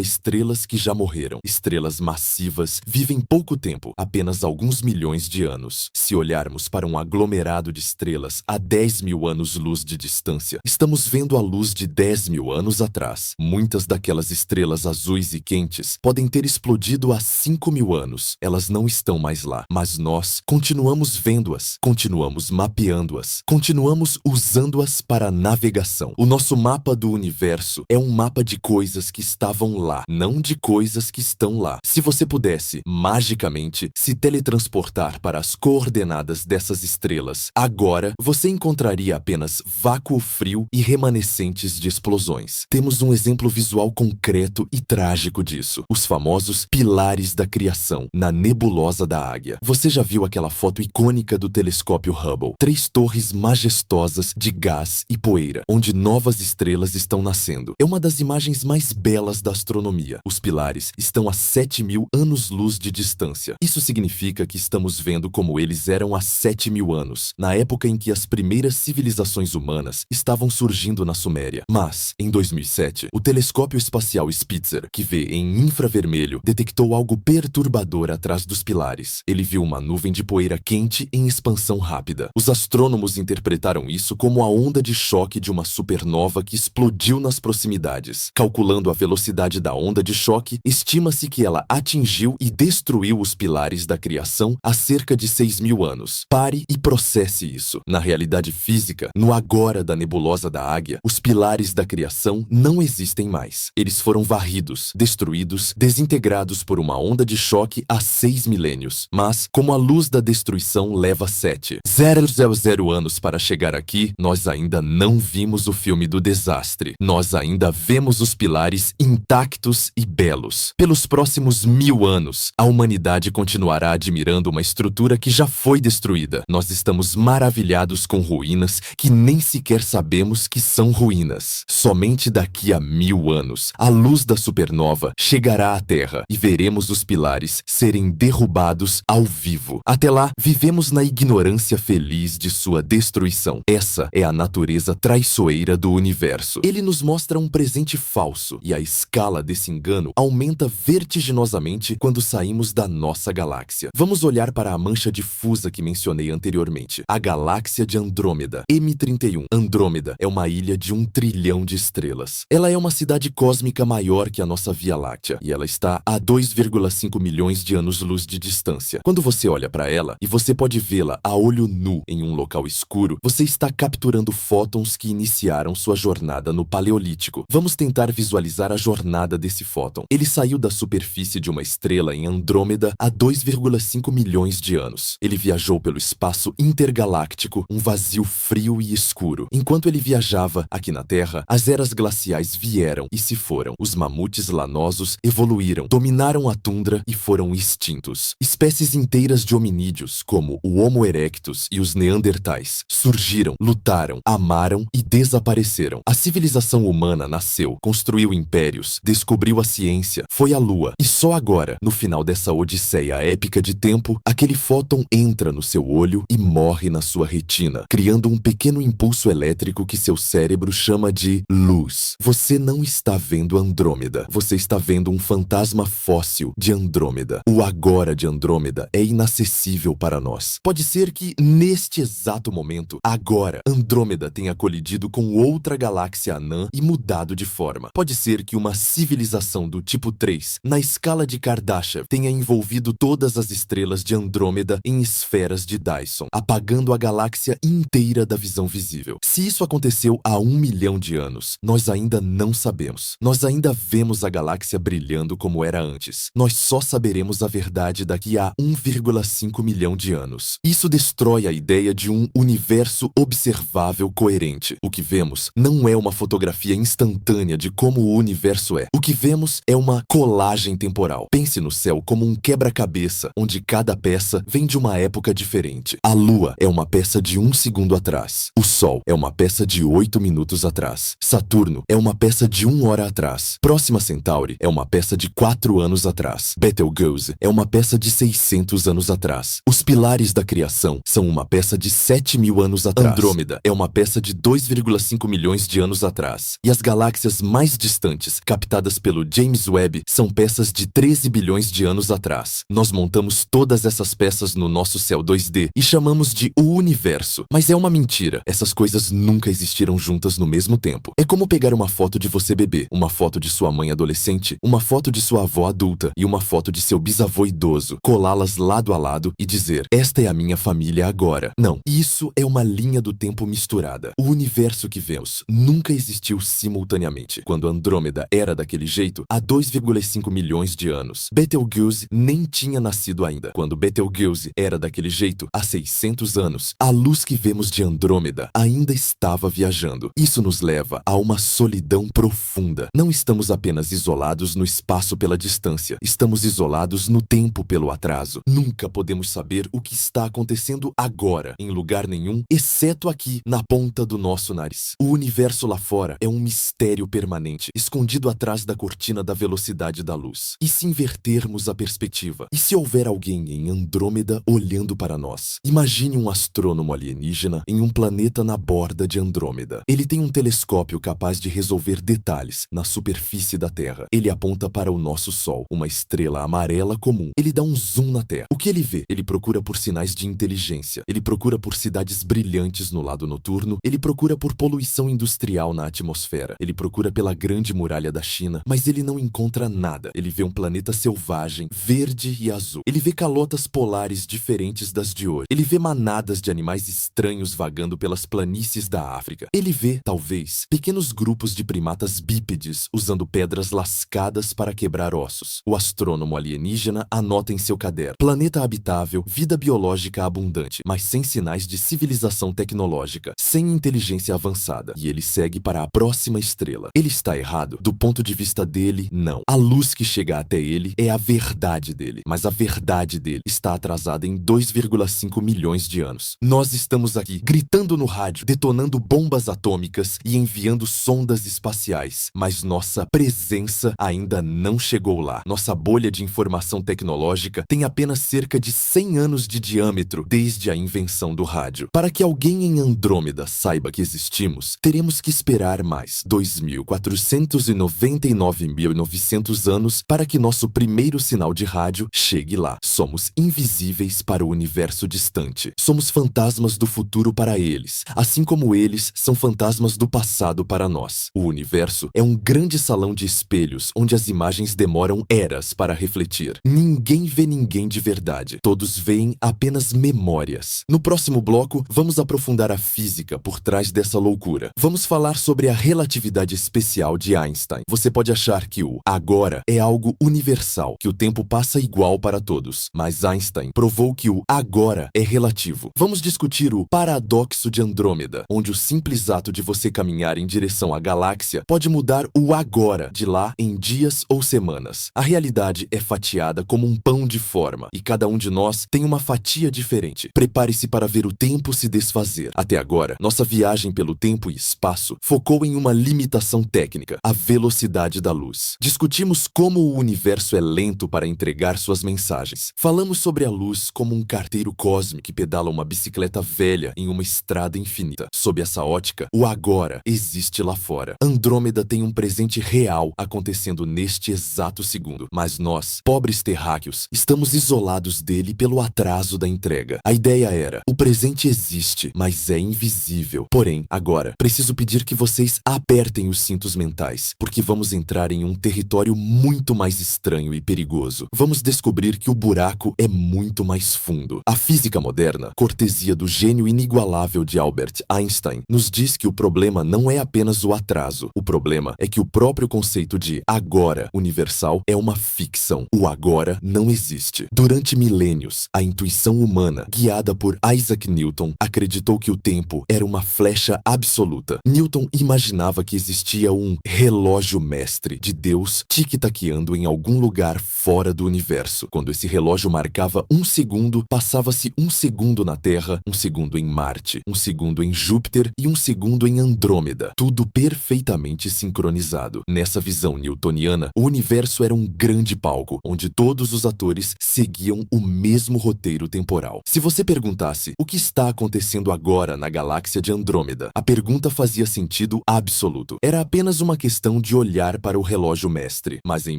estrelas que já morreram. Estrelas massivas vivem pouco tempo, apenas alguns milhões de anos. Se olharmos para um aglomerado de estrelas a 10 mil anos-luz de distância, estamos vendo a luz de 10 mil anos atrás. Muitas daquelas estrelas azuis e quentes podem ter explodido há 5 mil anos. Elas não estão mais lá, mas nós continuamos vendo-as, continuamos mapeando-as, continuamos usando-as para navegação. O nosso mapa do universo é um mapa de coisas que estavam lá, não de coisas que estão lá. Se você pudesse, magicamente, se teletransportar para as coordenadas dessas estrelas, agora você encontraria apenas vácuo frio e remanescentes de explosões. Temos um exemplo visual concreto e trágico disso: os famosos pilares da criação, na nebulosa da Águia. Você já viu aquela foto icônica do telescópio Hubble? 3 torres majestosas de gás e poeira, onde novas estrelas estão nascendo. É uma das imagens mais belas da astronomia. Os pilares estão a 7 mil anos-luz de distância. Isso significa que estamos vendo como eles eram há 7 mil anos, na época em que as primeiras civilizações humanas estavam surgindo na Suméria. Mas, em 2007, o telescópio espacial Spitzer, que vê em infravermelho, detectou algo perturbador atrás dos pilares. Ele viu uma nuvem de poeira quente em expansão rápida. Os astrônomos interpretaram isso como a onda de choque de uma supernova que explodiu nas proximidades. Calculando a velocidade da onda de choque, estima-se que ela atingiu e destruiu os pilares da criação há cerca de 6 mil anos. Pare e processe isso. Na realidade física, no agora da nebulosa da Águia, os pilares da criação não existem mais. Eles foram varridos, destruídos, desintegrados por uma onda de choque há 6 milênios. Mas, como a luz da destruição leva 7,000 anos para chegar aqui, nós ainda não vimos o filme do desastre. Nós ainda vemos os pilares intactos e belos. Pelos próximos 1000 anos, a humanidade continuará admirando uma estrutura que já foi destruída. Nós estamos maravilhados com ruínas que nem sequer sabemos que são ruínas. apenas. Somente daqui a 1000 anos, a luz da supernova chegará à Terra e veremos os pilares serem derrubados ao vivo. Até lá, vivemos na ignorância feliz de sua destruição. Essa é a natureza traiçoeira do universo. Ele nos mostra um presente falso e a escala desse engano aumenta vertiginosamente quando saímos da nossa galáxia. Vamos olhar para a mancha difusa que mencionei anteriormente, a galáxia de Andrômeda, M31. Andrômeda é uma ilha de 1 trilhão de estrelas. Ela é uma cidade cósmica maior que a nossa Via Láctea e ela está a 2,5 milhões de anos-luz de distância. Quando você olha para ela e você pode vê-la a olho nu em um local escuro, você está capturando fótons que iniciaram sua jornada no Paleolítico. Vamos tentar visualizar a jornada desse fóton. Ele saiu da superfície de uma estrela em Andrômeda há 2,5 milhões de anos. Ele viajou pelo espaço intergaláctico, um vazio frio e escuro. Enquanto ele viajava aqui na Terra, as eras glaciais vieram e se foram. Os mamutes lanosos evoluíram, dominaram a tundra e foram extintos. Espécies inteiras de hominídeos, como o Homo erectus e os Neandertais, surgiram, lutaram, amaram e desapareceram. A civilização humana nasceu, construiu impérios, descobriu a ciência, foi à Lua. E só agora, no final dessa odisseia épica de tempo, aquele fóton entra no seu olho e morre na sua retina, criando um pequeno impulso elétrico que seu cérebro chama de luz. Você não está vendo Andrômeda, você está vendo um fantasma fóssil de Andrômeda. O agora de Andrômeda é inacessível para nós. Pode ser que, neste exato momento, agora, Andrômeda tenha colidido com outra galáxia anã e mudado de forma. Pode ser que uma civilização do tipo 3, na escala de Kardashev, tenha envolvido todas as estrelas de Andrômeda em esferas de Dyson, apagando a galáxia inteira da visão visível. Se isso aconteceu há 1 milhão de anos, nós ainda não sabemos. Nós ainda vemos a galáxia brilhando como era antes. Nós só saberemos a verdade daqui a 1,5 milhão de anos. Isso destrói a ideia de um universo observável coerente. O que vemos não é uma fotografia instantânea de como o universo é. O que vemos é uma colagem temporal. Pense no céu como um quebra-cabeça, onde cada peça vem de uma época diferente. A Lua é uma peça de 1 segundo atrás. O Sol é uma peça de 8 minutos atrás. Saturno é uma peça de 1 hora atrás. Próxima Centauri é uma peça de 4 anos atrás. Betelgeuse é uma peça de 600 anos atrás. Os pilares da criação são uma peça de 7.000 anos atrás. Andrômeda é uma peça de 2,5 milhões de anos atrás. E as galáxias mais distantes, captadas pelo James Webb, são peças de 13 bilhões de anos atrás. Nós montamos todas essas peças no nosso céu 2D e chamamos de o universo. Mas é uma mentira. Essas coisas nunca existiram juntas no mesmo tempo. É como pegar uma foto de você bebê, uma foto de sua mãe adolescente, uma foto de sua avó adulta e uma foto de seu bisavô idoso, colá-las lado a lado e dizer: esta é a minha família agora. Não, isso é uma linha do tempo misturada. O universo que vemos nunca existiu simultaneamente. Quando Andrômeda era daquele jeito, há 2,5 milhões de anos. Betelgeuse nem tinha nascido ainda. Quando Betelgeuse era daquele jeito, há 600 anos, a luz que vemos de Andrômeda ainda estava viajando. Isso nos leva a uma solidão profunda. Não estamos apenas isolados no espaço pela distância, estamos isolados no tempo pelo atraso. Nunca podemos saber o que está acontecendo agora, em lugar nenhum, exceto aqui, na ponta do nosso nariz. O universo lá fora é um mistério permanente, escondido atrás da cortina da velocidade da luz. E se invertermos a perspectiva? E se houver alguém em Andrômeda olhando para nós? Imagine um astrônomo alienígena em um planeta na borda de Andrômeda. Ele tem um telescópio capaz de resolver detalhes na superfície da Terra. Ele aponta para o nosso Sol, uma estrela amarela comum. Ele dá um zoom na Terra. O que ele vê? Ele procura por sinais de inteligência. Ele procura por cidades brilhantes no lado noturno. Ele procura por poluição industrial na atmosfera. Ele procura pela Grande Muralha da China, mas ele não encontra nada. Ele vê um planeta selvagem, verde e azul. Ele vê calotas polares diferentes das de hoje. Ele vê manadas de animais estranhos vagando pelas planícies da África. Ele vê, talvez, pequenos grupos de primatas bípedes usando pedras lascadas para quebrar ossos. O astrônomo alienígena anota em seu caderno: planeta habitável, vida biológica abundante, mas sem sinais de civilização tecnológica, sem inteligência avançada. E ele segue para a próxima estrela. Ele está errado? Do ponto de vista dele, não. A luz que chega até ele é a verdade dele, mas a verdade dele está atrasada em 2,5 milhões de anos. Nós estamos aqui, gritando no rádio, detonando bombas atômicas planetas e enviando sondas espaciais, mas nossa presença ainda não chegou lá. Nossa bolha de informação tecnológica tem apenas cerca de 100 anos de diâmetro desde a invenção do rádio. Para que alguém em Andrômeda saiba que existimos, teremos que esperar mais 2.499.900 anos para que nosso primeiro sinal de rádio chegue lá. Somos invisíveis para o universo distante. Somos fantasmas do futuro para eles, assim como eles são fantasmas do passado para nós. O universo é um grande salão de espelhos onde as imagens demoram eras para refletir. Ninguém vê ninguém de verdade. Todos veem apenas memórias. No próximo bloco, vamos aprofundar a física por trás dessa loucura. Vamos falar sobre a relatividade especial de Einstein. Você pode achar que o agora é algo universal, que o tempo passa igual para todos, mas Einstein provou que o agora é relativo. Vamos discutir o paradoxo de Andrômeda, onde o simples ato de você caminhar em direção à galáxia pode mudar o agora de lá em dias ou semanas. A realidade é fatiada como um pão de forma, e cada um de nós tem uma fatia diferente. Prepare-se para ver o tempo se desfazer. Até agora, nossa viagem pelo tempo e espaço focou em uma limitação técnica, a velocidade da luz. Discutimos como o universo é lento para entregar suas mensagens. Falamos sobre a luz como um carteiro cósmico que pedala uma bicicleta velha em uma estrada infinita. Sob essa ótica, o agora existe lá fora. Andrômeda tem um presente real acontecendo neste exato segundo, mas nós, pobres terráqueos, estamos isolados dele pelo atraso da entrega. A ideia era: o presente existe, mas é invisível. Porém, agora, preciso pedir que vocês apertem os cintos mentais, porque vamos entrar em um território muito mais estranho e perigoso. Vamos descobrir que o buraco é muito mais fundo. A física moderna, cortesia do gênio inigualável de Albert Einstein, nos diz que o problema não é apenas o atraso. O problema é que o próprio conceito de agora universal é uma ficção. O agora não existe. Durante milênios, a intuição humana, guiada por Isaac Newton, acreditou que o tempo era uma flecha absoluta. Newton imaginava que existia um relógio mestre de Deus tic-taqueando em algum lugar fora do universo. Quando esse relógio marcava um segundo, passava-se um segundo na Terra, um segundo em Marte, um segundo em Júpiter e um segundo em Andrômeda. Tudo perfeitamente sincronizado. Nessa visão newtoniana, o universo era um grande palco, onde todos os atores seguiam o mesmo roteiro temporal. Se você perguntasse o que está acontecendo agora na galáxia de Andrômeda, a pergunta fazia sentido absoluto. Era apenas uma questão de olhar para o relógio mestre. Mas em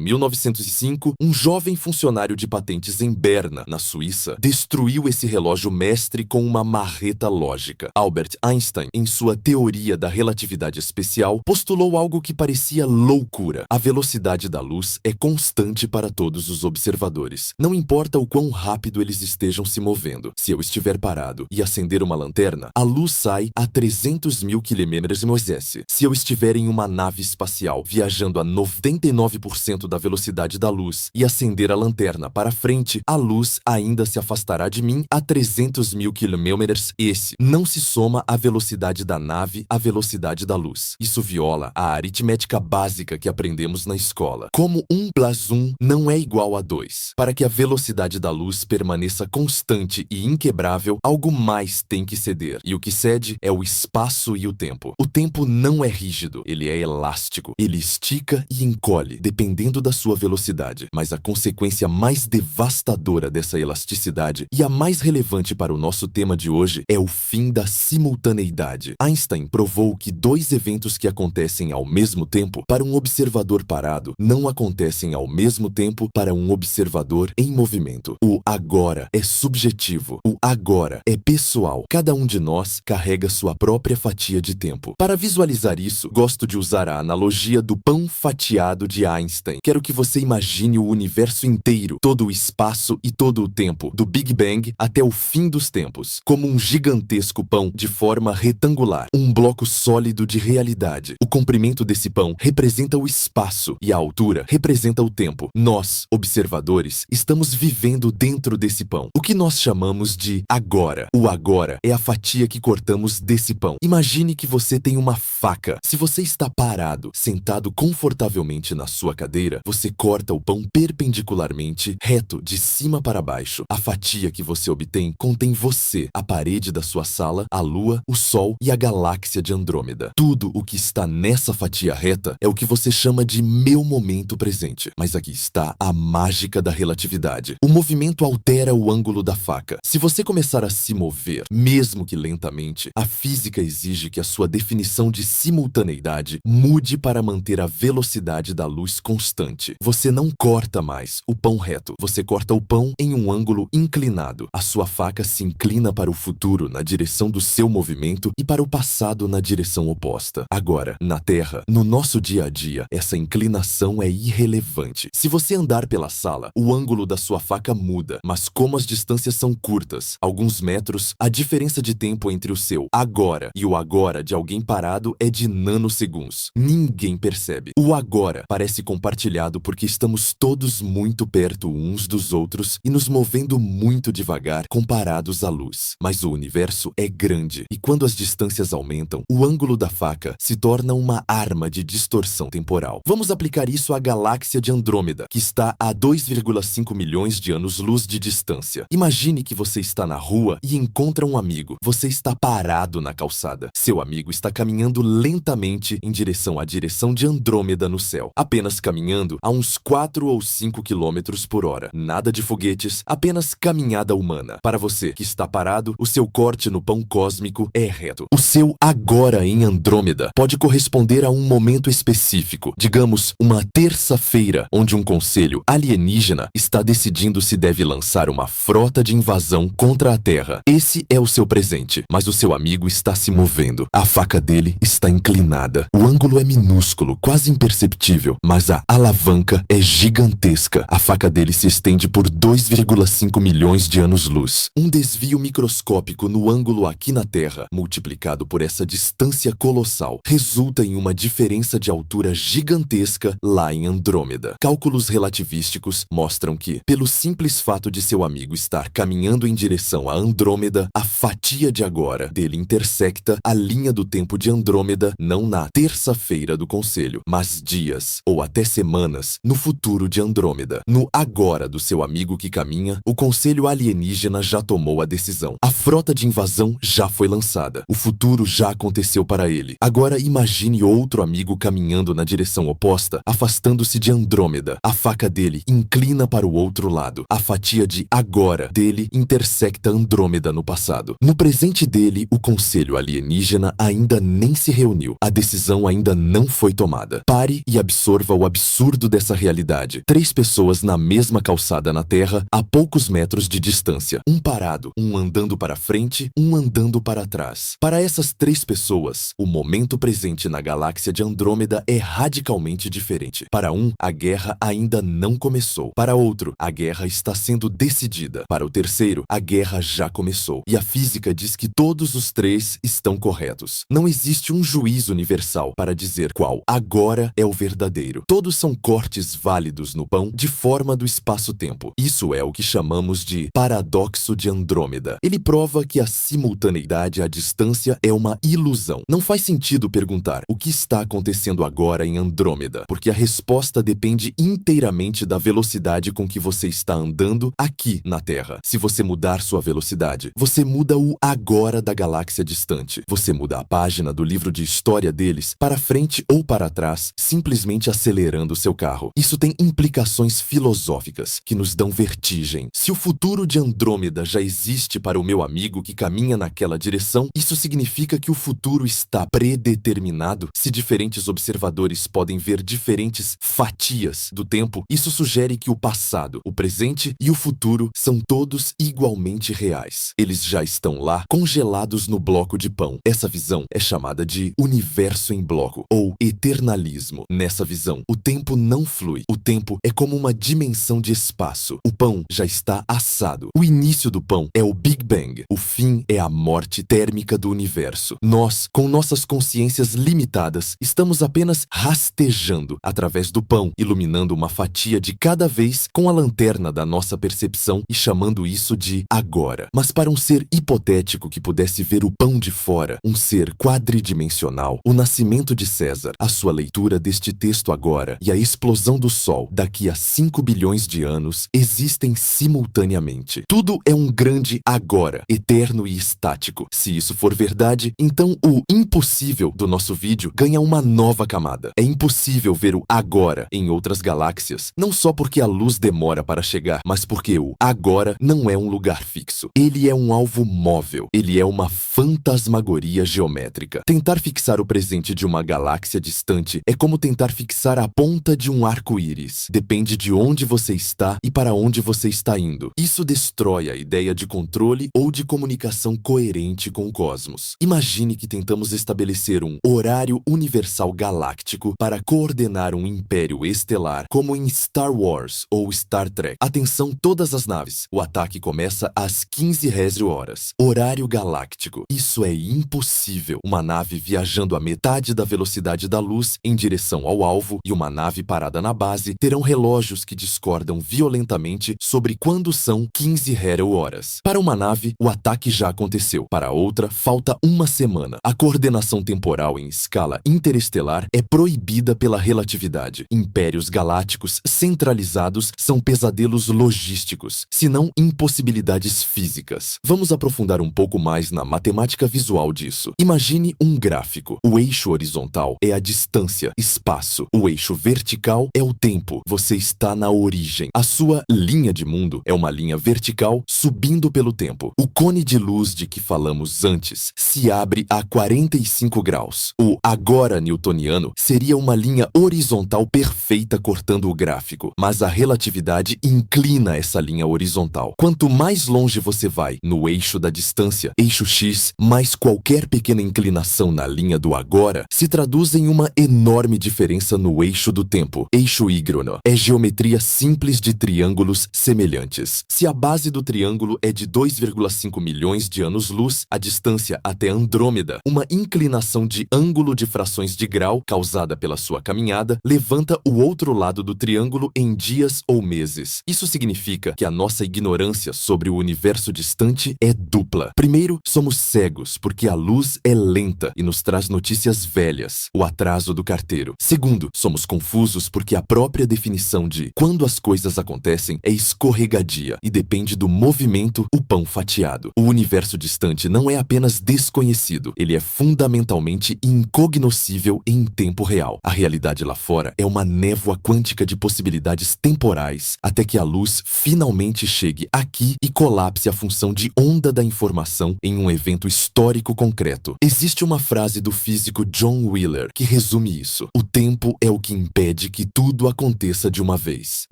1905, um jovem funcionário de patentes em Berna, na Suíça, destruiu esse relógio mestre com uma marreta lógica. Albert Einstein, em sua teoria da relatividade especial, postulou algo que parecia loucura. A velocidade da luz é constante para todos os observadores. Não importa o quão rápido eles estejam se movendo. Se eu estiver parado e acender uma lanterna, a luz sai a 300.000 km/s. Se eu estiver em uma nave espacial viajando a 99% da velocidade da luz e acender a lanterna para frente, a luz ainda se afastará de mim a 300.000 km/s. Esse não se soma a velocidade da nave à velocidade da luz. Isso viola a aritmética básica que aprendemos na escola. Como 1+1 não é igual a 2. Para que a velocidade da luz permaneça constante e inquebrável, algo mais tem que ceder. E o que cede é o espaço e o tempo. O tempo não é rígido, ele é elástico. Ele estica e encolhe, dependendo da sua velocidade. Mas a consequência mais devastadora dessa elasticidade, e a mais relevante para o nosso tema de hoje, é o fim da simultaneidade. Einstein provou que dois eventos que acontecem ao mesmo tempo para um observador parado não acontecem ao mesmo tempo para um observador em movimento. O agora é subjetivo. O agora é pessoal. Cada um de nós carrega sua própria fatia de tempo. Para visualizar isso, gosto de usar a analogia do pão fatiado de Einstein. Quero que você imagine o universo inteiro, todo o espaço e todo o tempo, do Big Bang até o fim dos tempos, como um gigantesco pão de forma retangular, um bloco sólido de realidade. O comprimento desse pão representa o espaço e a altura representa o tempo. Nós, observadores, estamos vivendo dentro desse pão, o que nós chamamos de agora. O agora é a fatia que cortamos desse pão. Imagine que você tem uma faca. Se você está parado, sentado confortavelmente na sua cadeira, você corta o pão perpendicularmente, reto, de cima para baixo. A fatia que você obtém contém você, a parede da sua sala, a lua, o sol e a galáxia de Andrômeda. Tudo o que está nessa fatia reta é o que você chama de meu momento presente. Mas aqui está a mágica da relatividade. O movimento altera o ângulo da faca. Se você começar a se mover, mesmo que lentamente, a física exige que a sua definição de simultaneidade mude para manter a velocidade da luz constante. Você não corta mais o pão reto, você corta o pão em um ângulo inclinado. A sua faca se inclina para o futuro na direção do seu movimento e para o passado na direção oposta. Agora, na Terra, no nosso dia a dia, essa inclinação é irrelevante. Se você andar pela sala, o ângulo da sua faca muda, mas como as distâncias são curtas, alguns metros, a diferença de tempo entre o seu agora e o agora de alguém parado é de nanosegundos. Ninguém percebe. O agora parece compartilhado porque estamos todos muito perto uns dos outros e nos movendo muito devagar comparados à luz. Mas o universo é grande e quando as distâncias aumentam, o ângulo da faca se torna uma arma de distorção temporal. Vamos aplicar isso à galáxia de Andrômeda, que está a 2,5 milhões de anos-luz de distância. Imagine que você está na rua e encontra um amigo. Você está parado na calçada. Seu amigo está caminhando lentamente em direção à direção de Andrômeda no céu, apenas caminhando a uns 4 ou 5 quilômetros por hora. Nada de foguetes, apenas caminhada humana. Para você que está parado, o seu corte no pão cósmico é reto. O seu agora em Andrômeda pode corresponder a um momento específico, digamos, uma terça-feira, onde um conselho alienígena está decidindo se deve lançar uma frota de invasão contra a Terra. Esse é o seu presente, mas o seu amigo está se movendo. A faca dele está inclinada. O ângulo é minúsculo, quase imperceptível, mas a alavanca é gigantesca. A faca dele se estende por 2,5 milhões de anos-luz. Um desvio microscópico no ângulo aqui na Terra, multiplicado por essa distância colossal, resulta em uma diferença de altura gigantesca lá em Andrômeda. Cálculos relativísticos mostram que, pelo simples fato de seu amigo estar caminhando em direção a Andrômeda, a fatia de agora dele intersecta a linha do tempo de Andrômeda não na terça-feira do conselho, mas dias ou até semanas no futuro de Andrômeda. No agora do seu amigo que caminha, o conselho alienígena já tomou a decisão. A frota de invasão já foi lançada. O futuro já aconteceu para ele. Agora imagine outro amigo caminhando na direção oposta, afastando-se de Andrômeda. A faca dele inclina para o outro lado. A fatia de agora dele intersecta Andrômeda no passado. No presente dele, o conselho alienígena ainda nem se reuniu. A decisão ainda não foi tomada. Pare e absorva o absurdo dessa realidade. 3 pessoas na mesma calçada na Terra, a poucos metros de distância. Um parado, um andando para frente, um andando para trás. Para essas 3 pessoas, o momento presente na galáxia de Andrômeda é radicalmente diferente. Para um, a guerra ainda não começou. Para outro, a guerra está sendo decidida. Para o terceiro, a guerra já começou. E a física diz que todos os 3 estão corretos. Não existe um juízo universal para dizer qual agora é o verdadeiro. Todos são cortes válidos no pão de forma do espaço-tempo. Isso é o que chamamos de paradoxo de Andrômeda. Ele prova que a simultaneidade à distância é uma ilusão. Não faz sentido perguntar o que está acontecendo agora em Andrômeda, porque a resposta depende inteiramente da velocidade com que você está andando aqui na Terra. Se você mudar sua velocidade, você muda o agora da galáxia distante. Você muda a página do livro de história deles para frente ou para trás, simplesmente acelerando seu carro. Isso tem implicações filosóficas que nos dão vertigem. Se o futuro de Andrômeda já existe para o meu amigo que caminha naquela direção, isso significa que o futuro está predeterminado? Se diferentes observadores podem ver diferentes fatias do tempo, isso sugere que o passado, o presente e o futuro são todos igualmente reais. Eles já estão lá, congelados no bloco de pão. Essa visão é chamada de universo em bloco, ou eternalismo. Nessa visão, o tempo não flui. O tempo é como uma dimensão de espaço. O pão já está assado. O início do pão é o Big Bang. O fim é a morte térmica do universo. Nós, com nossas consciências limitadas, estamos apenas rastejando através do pão, iluminando uma fatia de cada vez com a lanterna da nossa percepção e chamando isso de agora. Mas para um ser hipotético que pudesse ver o pão de fora, um ser quadridimensional, o nascimento de César, a sua leitura deste texto agora e a explosão do Sol daqui a 5 bilhões de anos existem simultaneamente. Tudo é um grande agora, eterno e estático. Se isso for verdade, então o O impossível do nosso vídeo ganha uma nova camada. É impossível ver o agora em outras galáxias, não só porque a luz demora para chegar, mas porque o agora não é um lugar fixo. Ele é um alvo móvel. Ele é uma fantasmagoria geométrica. Tentar fixar o presente de uma galáxia distante é como tentar fixar a ponta de um arco-íris. Depende de onde você está e para onde você está indo. Isso destrói a ideia de controle ou de comunicação coerente com o cosmos. Imagine que tentamos estabelecer um horário universal galáctico para coordenar um império estelar, como em Star Wars ou Star Trek. Atenção todas as naves. O ataque começa às 15h. Horário galáctico. Isso é impossível. Uma nave viajando a metade da velocidade da luz em direção ao alvo e uma nave parada na base terão relógios que discordam violentamente sobre quando são 15h. Para uma nave, o ataque já aconteceu. Para outra, falta uma semana. A coordenação temporal em escala interestelar é proibida pela relatividade. Impérios galácticos centralizados são pesadelos logísticos, se não impossibilidades físicas. Vamos aprofundar um pouco mais na matemática visual disso. Imagine um gráfico. O eixo horizontal é a distância, espaço. O eixo vertical é o tempo. Você está na origem. A sua linha de mundo é uma linha vertical subindo pelo tempo. O cone de luz de que falamos antes se abre a 45 graus. O agora newtoniano seria uma linha horizontal perfeita cortando o gráfico, mas a relatividade inclina essa linha horizontal. Quanto mais longe você vai no eixo da distância, eixo X, mais qualquer pequena inclinação na linha do agora se traduz em uma enorme diferença no eixo do tempo. Eixo Y é geometria simples de triângulos semelhantes. Se a base do triângulo é de 2,5 milhões de anos-luz, a distância até Andrômeda, uma inclinação de ângulo de frações de grau causada pela sua caminhada, levanta o outro lado do triângulo em dias ou meses. Isso significa que a nossa ignorância sobre o universo distante é dupla. Primeiro, somos cegos porque a luz é lenta e nos traz notícias velhas, o atraso do carteiro. Segundo, somos confusos porque a própria definição de quando as coisas acontecem é escorregadia e depende do movimento, o pão fatiado. O universo distante não é apenas desconhecido, ele é fundamentalmente incognoscível em tempo real. A realidade lá fora é uma névoa quântica de possibilidades temporais até que a luz finalmente chegue aqui e colapse a função de onda da informação em um evento histórico concreto. Existe uma frase do físico John Wheeler que resume isso. O tempo é o que impede que tudo aconteça de uma vez.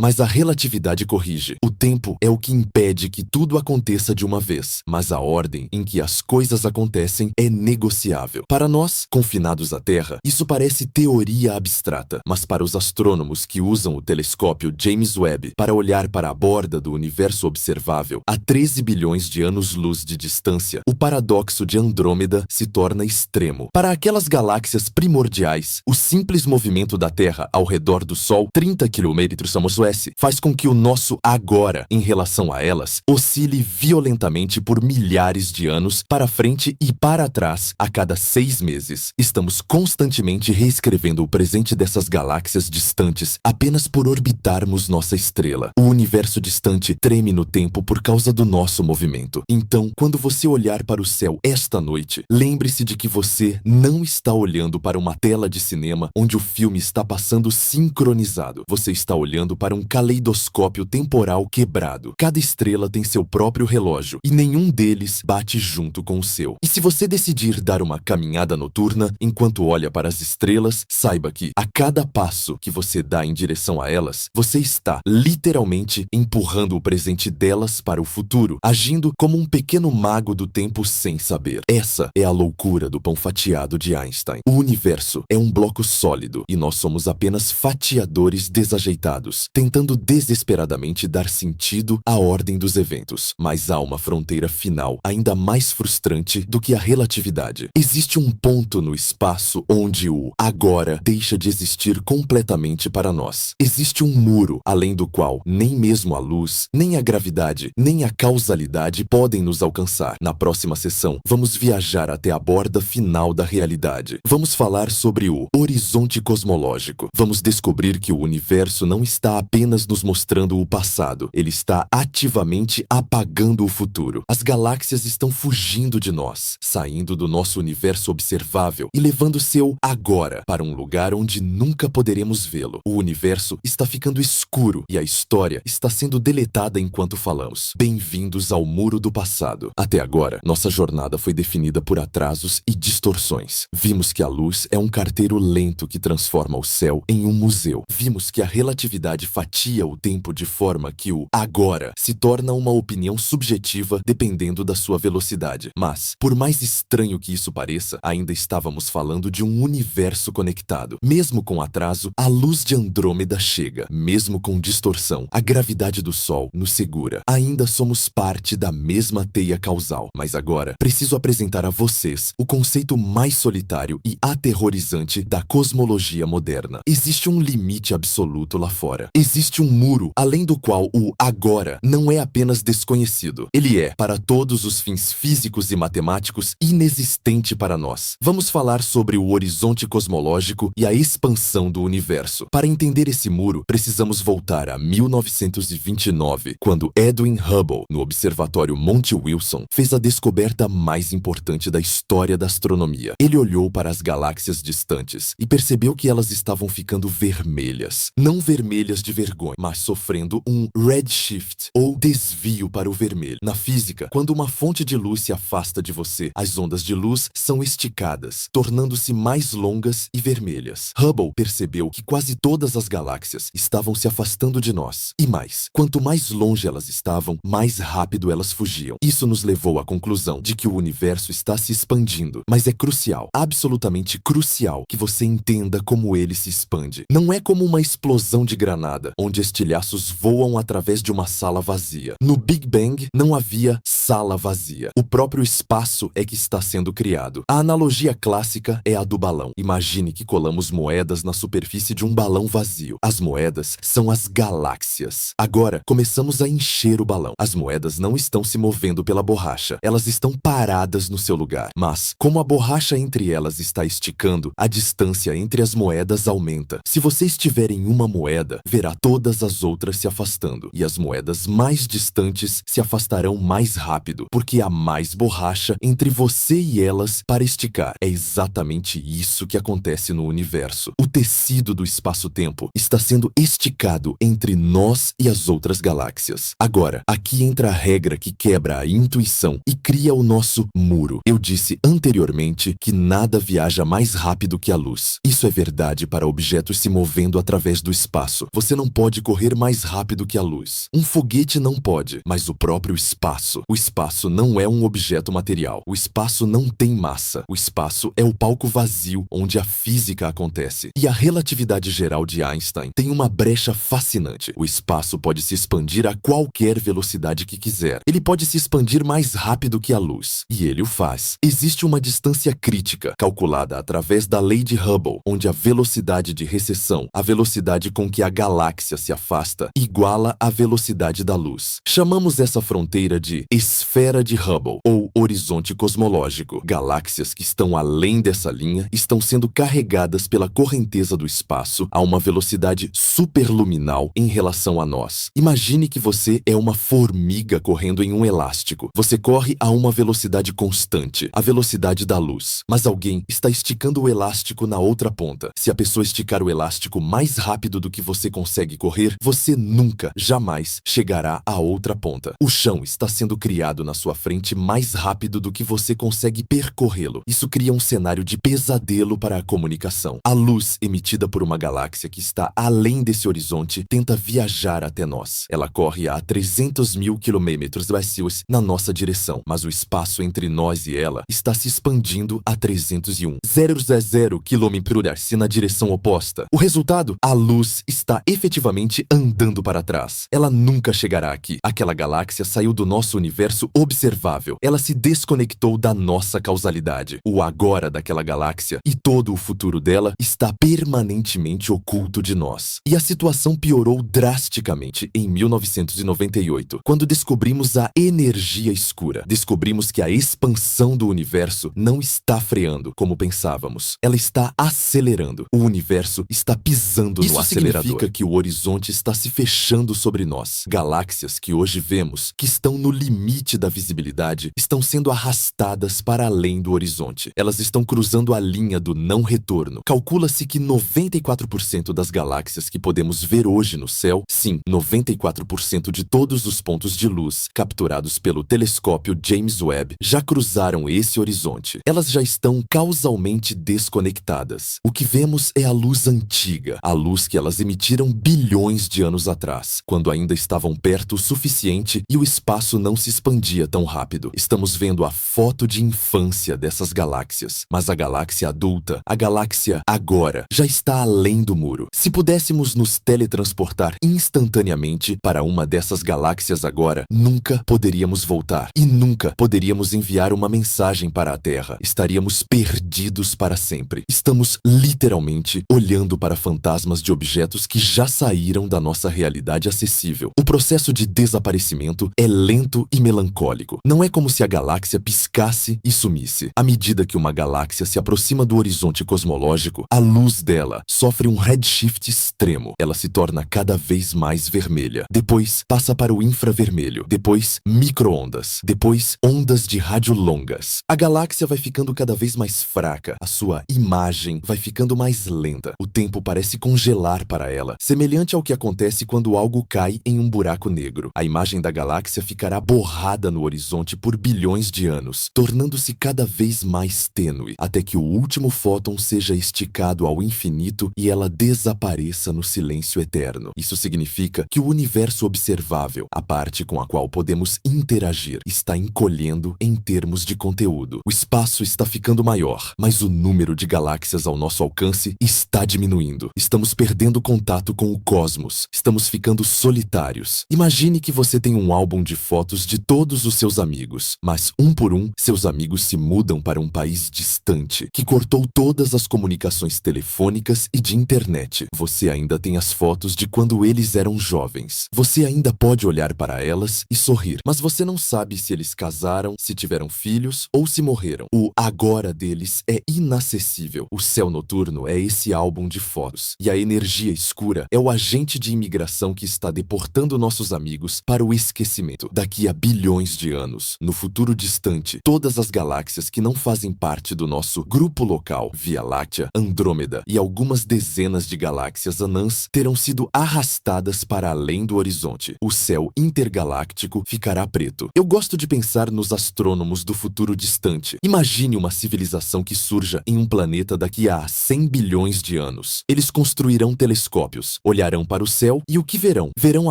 Mas a relatividade corrige. O tempo é o que impede que tudo aconteça de uma vez. Mas a ordem em que as coisas acontecem é negociável. Para nós, confinados à Terra, isso parece teoria abstrata. Mas para os astrônomos que usam o telescópio James Webb para olhar para a borda do universo observável a 13 bilhões de anos-luz de distância, o paradoxo de Andrômeda se torna extremo. Para aquelas galáxias primordiais, o simples movimento da Terra ao redor do Sol, 30 km/s, faz com que o nosso agora, em relação a elas, oscile violentamente por milhares de anos para frente e para trás a cada 6 meses. Estamos constantemente reescrevendo o presente dessas galáxias distantes apenas por orbitarmos nossa estrela. O universo distante treme no tempo por causa do nosso movimento. Então, quando você olhar para o céu esta noite, lembre-se de que você não está olhando para uma tela de cinema onde o filme está passando sincronizado. Você está olhando para um caleidoscópio temporal quebrado. Cada estrela tem seu próprio relógio e nenhum deles bate junto com o seu. E se você decidir dar uma caminhada noturna enquanto olha para as estrelas, saiba que a cada passo que você dá em direção a elas, você está literalmente empurrando o presente delas para o futuro, agindo como um pequeno mago do tempo sem saber. Essa é a loucura do pão fatiado de Einstein. O universo é um bloco sólido e nós somos apenas fatiadores desajeitados, tentando desesperadamente dar sentido à ordem dos eventos. Mas há uma fronteira final ainda mais frustrante do que a relatividade. Existe um ponto no espaço onde o agora deixa de existir completamente para nós. Existe um muro além do qual nem mesmo a luz, nem a gravidade, nem a causalidade podem nos alcançar. Na próxima sessão, vamos viajar até a borda final da realidade. Vamos falar sobre o horizonte cosmológico. Vamos descobrir que o universo não está apenas nos mostrando o passado, ele está ativamente apagando o futuro. As galáxias estão fugindo de nós, saindo do nosso nosso universo observável e levando seu agora para um lugar onde nunca poderemos vê-lo. O universo está ficando escuro e a história está sendo deletada enquanto falamos. Bem-vindos ao Muro do Passado. Até agora, nossa jornada foi definida por atrasos e distorções. Vimos que a luz é um carteiro lento que transforma o céu em um museu. Vimos que a relatividade fatia o tempo de forma que o agora se torna uma opinião subjetiva dependendo da sua velocidade. Mas, por mais estranho que isso pareça, ainda estávamos falando de um universo conectado. Mesmo com atraso, a luz de Andrômeda chega. Mesmo com distorção, a gravidade do Sol nos segura. Ainda somos parte da mesma teia causal. Mas agora, preciso apresentar a vocês o conceito mais solitário e aterrorizante da cosmologia moderna. Existe um limite absoluto lá fora. Existe um muro além do qual o agora não é apenas desconhecido. Ele é, para todos os fins físicos e matemáticos, inexistente para nós. Vamos falar sobre o horizonte cosmológico e a expansão do universo. Para entender esse muro, precisamos voltar a 1929, quando Edwin Hubble, no observatório Monte Wilson, fez a descoberta mais importante da história da astronomia. Ele olhou para as galáxias distantes e percebeu que elas estavam ficando vermelhas. Não vermelhas de vergonha, mas sofrendo um redshift, ou desvio para o vermelho. Na física, quando uma fonte de luz se afasta de você, as ondas de luz são esticadas, tornando-se mais longas e vermelhas. Hubble percebeu que quase todas as galáxias estavam se afastando de nós. E mais, quanto mais longe elas estavam, mais rápido elas fugiam. Isso nos levou à conclusão de que o universo está se expandindo. Mas é crucial, absolutamente crucial, que você entenda como ele se expande. Não é como uma explosão de granada, onde estilhaços voam através de uma sala vazia. No Big Bang, não havia sala vazia. O próprio espaço é que está sendo criado. A analogia clássica é a do balão. Imagine que colamos moedas na superfície de um balão vazio. As moedas são as galáxias. Agora, começamos a encher o balão. As moedas não estão se movendo pela borracha. Elas estão paradas no seu lugar. Mas, como a borracha entre elas está esticando, a distância entre as moedas aumenta. Se você estiver em uma moeda, verá todas as outras se afastando. E as moedas mais distantes se afastarão mais rápido, porque há mais borracha entre você e elas para esticar. É exatamente isso que acontece no universo. O tecido do espaço-tempo está sendo esticado entre nós e as outras galáxias. Agora, aqui entra a regra que quebra a intuição e cria o nosso muro. Eu disse anteriormente que nada viaja mais rápido que a luz. Isso é verdade para objetos se movendo através do espaço. Você não pode correr mais rápido que a luz. Um foguete não pode, mas o próprio espaço. O espaço não é um objeto material. O espaço não tem massa. O espaço é o palco vazio onde a física acontece. E a relatividade geral de Einstein tem uma brecha fascinante. O espaço pode se expandir a qualquer velocidade que quiser. Ele pode se expandir mais rápido que a luz. E ele o faz. Existe uma distância crítica, calculada através da lei de Hubble, onde a velocidade de recessão, a velocidade com que a galáxia se afasta, iguala a velocidade da luz. Chamamos essa fronteira de esfera de Hubble, ou horizonte cosmológico. Galáxias que estão além dessa linha estão sendo carregadas pela correnteza do espaço a uma velocidade superluminal em relação a nós. Imagine que você é uma formiga correndo em um elástico. Você corre a uma velocidade constante, a velocidade da luz. Mas alguém está esticando o elástico na outra ponta. Se a pessoa esticar o elástico mais rápido do que você consegue correr, você nunca, jamais chegará à outra ponta. O chão está sendo criado na sua frente mais rápido do que você consegue percorrê-lo. Isso cria um cenário de pesadelo para a comunicação. A luz emitida por uma galáxia que está além desse horizonte tenta viajar até nós. Ela corre a 300.000 km/s na nossa direção, mas o espaço entre nós e ela está se expandindo a 301,000 km/s na direção oposta. O resultado? A luz está efetivamente andando para trás. Ela nunca chegará aqui. Aquela galáxia saiu do nosso universo observável. Ela se desconectou da nossa causalidade. O agora daquela galáxia e todo o futuro dela está permanentemente oculto de nós. E a situação piorou drasticamente em 1998, quando descobrimos a energia escura. Descobrimos que a expansão do universo não está freando como pensávamos. Ela está acelerando. O universo está pisando no acelerador. Isso significa que o horizonte está se fechando sobre nós. Galáxias que hoje vemos, que estão no limite limite da visibilidade estão sendo arrastadas para além do horizonte. Elas estão cruzando a linha do não retorno. Calcula-se que 94% das galáxias que podemos ver hoje no céu, sim, 94% de todos os pontos de luz capturados pelo telescópio James Webb já cruzaram esse horizonte. Elas já estão causalmente desconectadas. O que vemos é a luz antiga, a luz que elas emitiram bilhões de anos atrás, quando ainda estavam perto o suficiente e o espaço não se expandia tão rápido. Estamos vendo a foto de infância dessas galáxias, mas a galáxia adulta, a galáxia agora, já está além do muro. Se pudéssemos nos teletransportar instantaneamente para uma dessas galáxias agora, nunca poderíamos voltar e nunca poderíamos enviar uma mensagem para a Terra. Estaríamos perdidos para sempre. Estamos literalmente olhando para fantasmas de objetos que já saíram da nossa realidade acessível. O processo de desaparecimento é lento e melancólico. Não é como se a galáxia piscasse e sumisse. À medida que uma galáxia se aproxima do horizonte cosmológico, a luz dela sofre um redshift extremo. Ela se torna cada vez mais vermelha. Depois passa para o infravermelho. Depois micro-ondas. Depois ondas de rádio longas. A galáxia vai ficando cada vez mais fraca. A sua imagem vai ficando mais lenta. O tempo parece congelar para ela, semelhante ao que acontece quando algo cai em um buraco negro. A imagem da galáxia ficará borrada no horizonte por bilhões de anos, tornando-se cada vez mais tênue, até que o último fóton seja esticado ao infinito e ela desapareça no silêncio eterno. Isso significa que o universo observável, a parte com a qual podemos interagir, está encolhendo em termos de conteúdo. O espaço está ficando maior, mas o número de galáxias ao nosso alcance está diminuindo. Estamos perdendo contato com o cosmos. Estamos ficando solitários. Imagine que você tem um álbum de fotos de todos os seus amigos, mas um por um, seus amigos se mudam para um país distante, que cortou todas as comunicações telefônicas e de internet. Você ainda tem as fotos de quando eles eram jovens. Você ainda pode olhar para elas e sorrir, mas você não sabe se eles casaram, se tiveram filhos ou se morreram. O agora deles é inacessível. O céu noturno é esse álbum de fotos, e a energia escura é o agente de imigração que está deportando nossos amigos para o esquecimento. Daqui a bilhões de anos, no futuro distante, todas as galáxias que não fazem parte do nosso grupo local, Via Láctea, Andrômeda e algumas dezenas de galáxias anãs terão sido arrastadas para além do horizonte. O céu intergaláctico ficará preto. Eu gosto de pensar nos astrônomos do futuro distante. Imagine uma civilização que surja em um planeta daqui a 100 bilhões de anos. Eles construirão telescópios, olharão para o céu e o que verão? Verão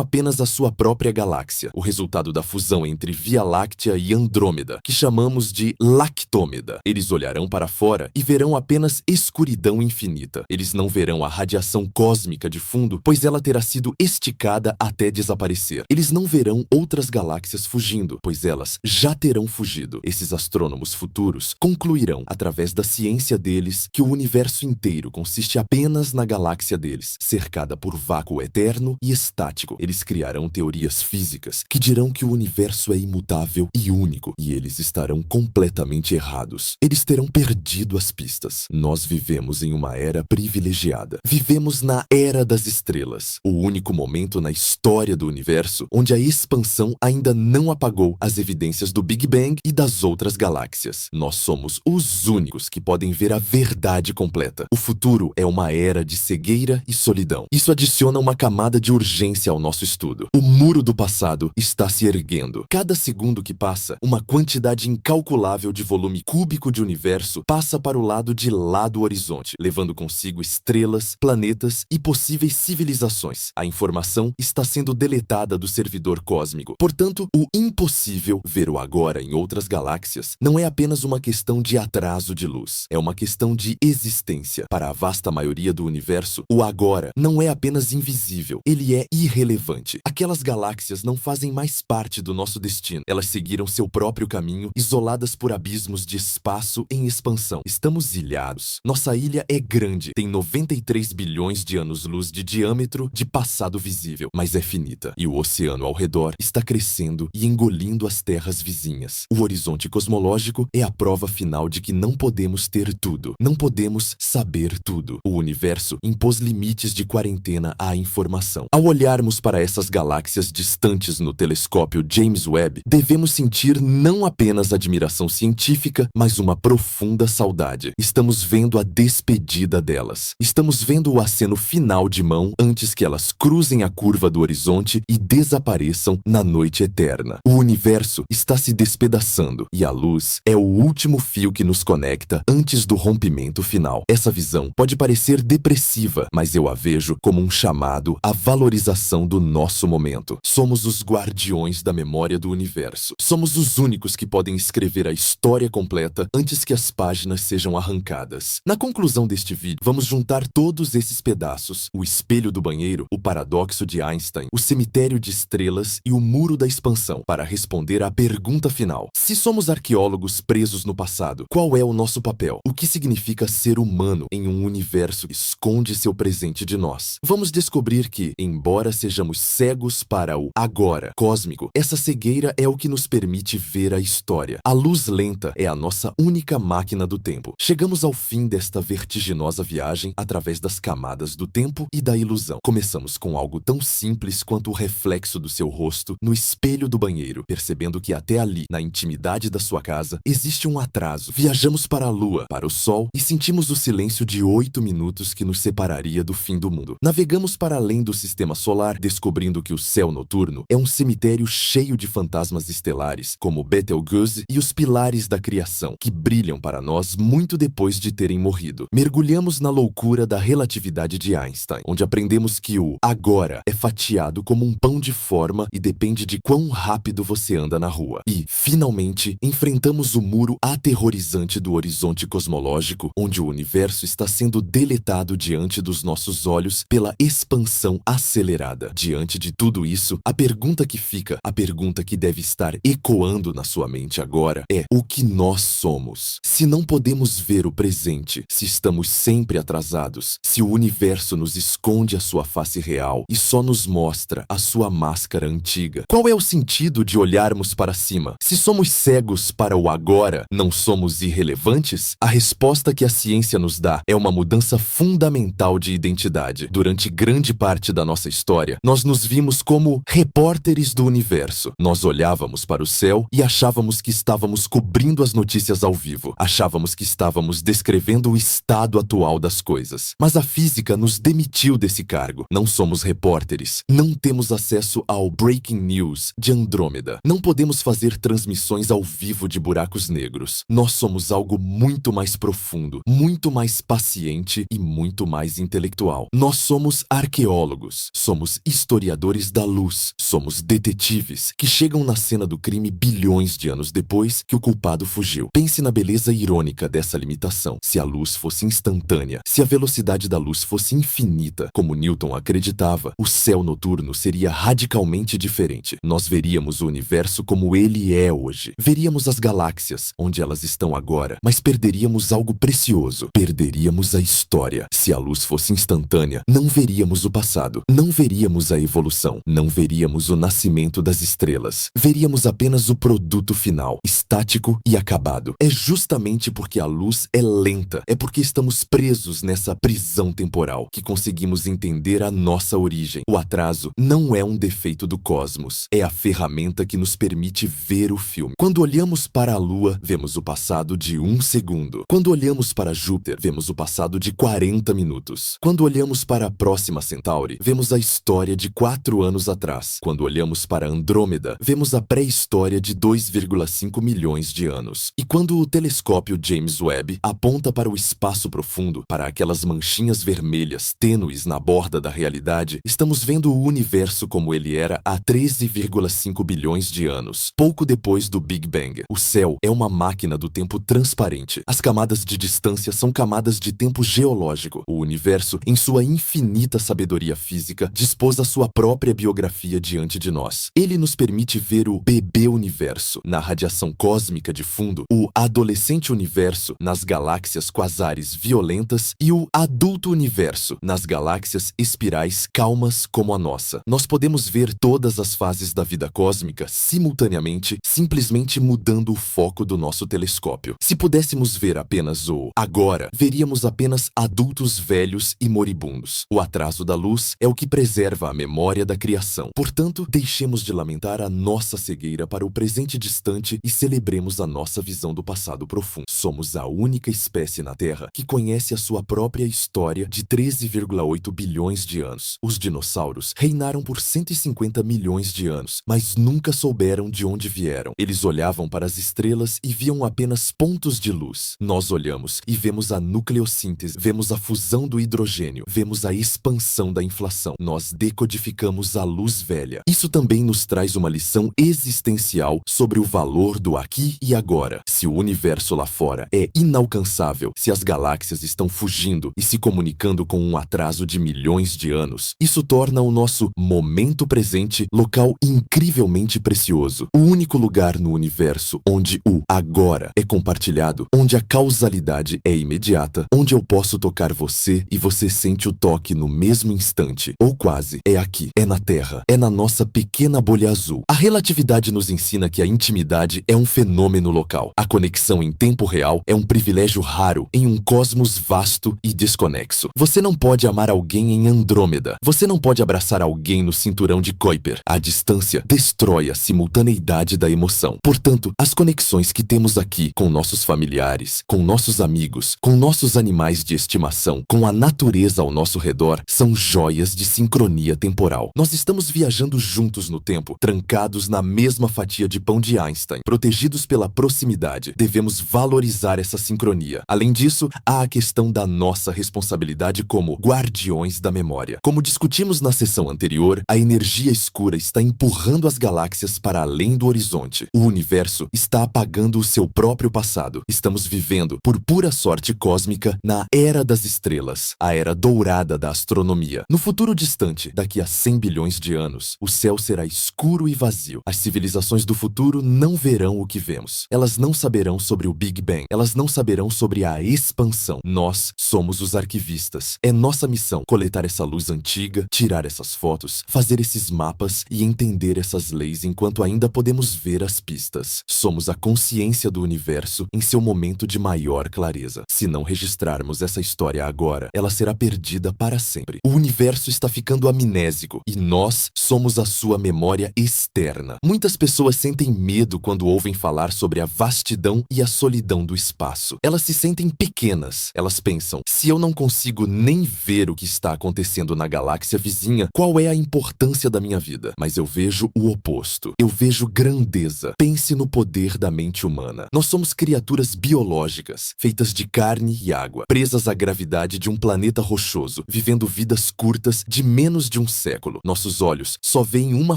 apenas a sua própria galáxia, o resultado da fusão entre Via Láctea e Andrômeda, que chamamos de Lactômeda. Eles olharão para fora e verão apenas escuridão infinita. Eles não verão a radiação cósmica de fundo, pois ela terá sido esticada até desaparecer. Eles não verão outras galáxias fugindo, pois elas já terão fugido. Esses astrônomos futuros concluirão, através da ciência deles, que o universo inteiro consiste apenas na galáxia deles, cercada por vácuo eterno e estático. Eles criarão teorias físicas que dirão que o universo é imutável e único, e eles estarão completamente errados. Eles terão perdido as pistas. Nós vivemos em uma era privilegiada. Vivemos na Era das Estrelas, o único momento na história do universo onde a expansão ainda não apagou as evidências do Big Bang e das outras galáxias. Nós somos os únicos que podem ver a verdade completa. O futuro é uma era de cegueira e solidão. Isso adiciona uma camada de urgência ao nosso estudo. O muro do passado está se erguendo. Cada segundo que passa, uma quantidade incalculável de volume cúbico de universo passa para o lado de lá do horizonte, levando consigo estrelas, planetas e possíveis civilizações. A informação está sendo deletada do servidor cósmico. Portanto, o impossível, ver o agora em outras galáxias, não é apenas uma questão de atraso de luz. É uma questão de existência. Para a vasta maioria do universo, o agora não é apenas invisível, ele é irrelevante. Aquelas galáxias não fazem mais parte do nosso destino. Elas seguiram seu próprio caminho, isoladas por abismos de espaço em expansão. Estamos ilhados. Nossa ilha é grande, tem 93 bilhões de anos-luz de diâmetro de passado visível, mas é finita. E o oceano ao redor está crescendo e engolindo as terras vizinhas. O horizonte cosmológico é a prova final de que não podemos ter tudo. Não podemos saber tudo. O universo impôs limites de quarentena à informação. Ao olharmos para essas galáxias distantes no telescópio James Webb, Webb, devemos sentir não apenas admiração científica, mas uma profunda saudade. Estamos vendo a despedida delas. Estamos vendo o aceno final de mão antes que elas cruzem a curva do horizonte e desapareçam na noite eterna. O universo está se despedaçando e a luz é o último fio que nos conecta antes do rompimento final. Essa visão pode parecer depressiva, mas eu a vejo como um chamado à valorização do nosso momento. Somos os guardiões da memória do universo. Somos os únicos que podem escrever a história completa antes que as páginas sejam arrancadas. Na conclusão deste vídeo, vamos juntar todos esses pedaços: o espelho do banheiro, o paradoxo de Einstein, o cemitério de estrelas e o muro da expansão, para responder à pergunta final. Se somos arqueólogos presos no passado, qual é o nosso papel? O que significa ser humano em um universo que esconde seu presente de nós? Vamos descobrir que, embora sejamos cegos para o agora cósmico, essa cegueira é o que nos permite ver a história. A luz lenta é a nossa única máquina do tempo. Chegamos ao fim desta vertiginosa viagem através das camadas do tempo e da ilusão. Começamos com algo tão simples quanto o reflexo do seu rosto no espelho do banheiro, percebendo que até ali, na intimidade da sua casa, existe um atraso. Viajamos para a lua, para o sol e sentimos o silêncio de 8 minutos que nos separaria do fim do mundo. Navegamos para além do sistema solar, descobrindo que o céu noturno é um cemitério cheio de fantasmas estelares, como Betelgeuse e os pilares da criação, que brilham para nós muito depois de terem morrido. Mergulhamos na loucura da relatividade de Einstein, onde aprendemos que o agora é fatiado como um pão de forma e depende de quão rápido você anda na rua. E, finalmente, enfrentamos o muro aterrorizante do horizonte cosmológico, onde o universo está sendo deletado diante dos nossos olhos pela expansão acelerada. Diante de tudo isso, a pergunta que fica, a pergunta que deve estar ecoando na sua mente agora é: o que nós somos? Se não podemos ver o presente, se estamos sempre atrasados, se o universo nos esconde a sua face real e só nos mostra a sua máscara antiga, qual é o sentido de olharmos para cima? Se somos cegos para o agora, não somos irrelevantes? A resposta que a ciência nos dá é uma mudança fundamental de identidade. Durante grande parte da nossa história, nós nos vimos como repórteres do universo. Nós olhávamos para o céu e achávamos que estávamos cobrindo as notícias ao vivo. Achávamos que estávamos descrevendo o estado atual das coisas. Mas a física nos demitiu desse cargo. Não somos repórteres. Não temos acesso ao Breaking News de Andrômeda. Não podemos fazer transmissões ao vivo de buracos negros. Nós somos algo muito mais profundo, muito mais paciente e muito mais intelectual. Nós somos arqueólogos. Somos historiadores da luz. Somos detetives que chegam na cena do crime bilhões de anos depois que o culpado fugiu. Pense na beleza irônica dessa limitação. Se a luz fosse instantânea, se a velocidade da luz fosse infinita, como Newton acreditava, o céu noturno seria radicalmente diferente. Nós veríamos o universo como ele é hoje. Veríamos as galáxias, onde elas estão agora, mas perderíamos algo precioso. Perderíamos a história. Se a luz fosse instantânea, não veríamos o passado, não veríamos a evolução, não veríamos o nascimento das estrelas. Veríamos apenas o produto final, estático e acabado. É justamente porque a luz é lenta, é porque estamos presos nessa prisão temporal que conseguimos entender a nossa origem. O atraso não é um defeito do cosmos, é a ferramenta que nos permite ver o filme. Quando olhamos para a Lua, vemos o passado de 1 segundo. Quando olhamos para Júpiter, vemos o passado de 40 minutos. Quando olhamos para a Próxima Centauri, vemos a história de 4 anos atrás. Quando olhamos para Andrômeda, vemos a pré-história de 2,5 milhões de anos. E quando o telescópio James Webb aponta para o espaço profundo, para aquelas manchinhas vermelhas tênues na borda da realidade, estamos vendo o universo como ele era há 13,5 bilhões de anos, pouco depois do Big Bang. O céu é uma máquina do tempo transparente. As camadas de distância são camadas de tempo geológico. O universo, em sua infinita sabedoria física, dispôs a sua própria biografia diante de nós. Ele nos permite ver o bebê universo na radiação cósmica de fundo, o adolescente universo nas galáxias quasares violentas e o adulto universo nas galáxias espirais calmas como a nossa. Nós podemos ver todas as fases da vida cósmica simultaneamente, simplesmente mudando o foco do nosso telescópio. Se pudéssemos ver apenas o agora, veríamos apenas adultos velhos e moribundos. O atraso da luz é o que preserva a memória da criação. Portanto, deixemos de lamentar a nossa cegueira para o presente distante e celebremos a nossa visão do passado profundo. Somos a única espécie na Terra que conhece a sua própria história de 13,8 bilhões de anos. Os dinossauros reinaram por 150 milhões de anos, mas nunca souberam de onde vieram. Eles olhavam para as estrelas e viam apenas pontos de luz. Nós olhamos e vemos a nucleossíntese, vemos a fusão do hidrogênio, vemos a expansão da inflação. Nós decodificamos a luz velha. Isso também nos traz uma lição existencial sobre o valor do aqui e agora. Se o universo lá fora é inalcançável, se as galáxias estão fugindo e se comunicando com um atraso de milhões de anos, isso torna o nosso momento presente local incrivelmente precioso. O único lugar no universo onde o agora é compartilhado, onde a causalidade é imediata, onde eu posso tocar você e você sente o toque no mesmo instante, ou quase, é aqui, é na Terra, é na nossa pequena bolha azul. A relatividade nos ensina que a intimidade é um fenômeno local. A conexão em tempo real é um privilégio raro em um cosmos vasto e desconexo. Você não pode amar alguém em Andrômeda. Você não pode abraçar alguém no cinturão de Kuiper. A distância destrói a simultaneidade da emoção. Portanto, as conexões que temos aqui com nossos familiares, com nossos amigos, com nossos animais de estimação, com a natureza ao nosso redor, são joias de sincronia temporal. Nós estamos viajando juntos no tempo, trancados na mesma fatia de pão de Einstein, protegidos pela proximidade. Devemos valorizar essa sincronia. Além disso, há a questão da nossa responsabilidade como guardiões da memória. Como discutimos na sessão anterior, a energia escura está empurrando as galáxias para além do horizonte. O universo está apagando o seu próprio passado. Estamos vivendo, por pura sorte cósmica, na Era das Estrelas, a era dourada da astronomia. No futuro distante, daqui a 100 bilhões de anos, o céu será escuro e vazio. As civilizações do futuro não verão o que vemos. Elas não saberão sobre o Big Bang. Elas não saberão sobre a expansão. Nós somos os arquivistas. É nossa missão coletar essa luz antiga, tirar essas fotos, fazer esses mapas e entender essas leis enquanto ainda podemos ver as pistas. Somos a consciência do universo em seu momento de maior clareza. Se não registrarmos essa história agora, ela será perdida para sempre. O universo está ficando amnésico e nós somos a sua memória externa. Muitas pessoas sentem medo quando ouvem falar sobre a vastidão e a solidão do espaço. Elas se sentem pequenas. Elas pensam, se eu não consigo nem ver o que está acontecendo na galáxia vizinha, qual é a importância da minha vida? Mas eu vejo o oposto. Eu vejo grandeza. Pense no poder da mente humana. Nós somos criaturas biológicas, feitas de carne e água, presas à gravidade de um planeta rochoso, vivendo vidas curtas de menos de um século. Nossos olhos só veem uma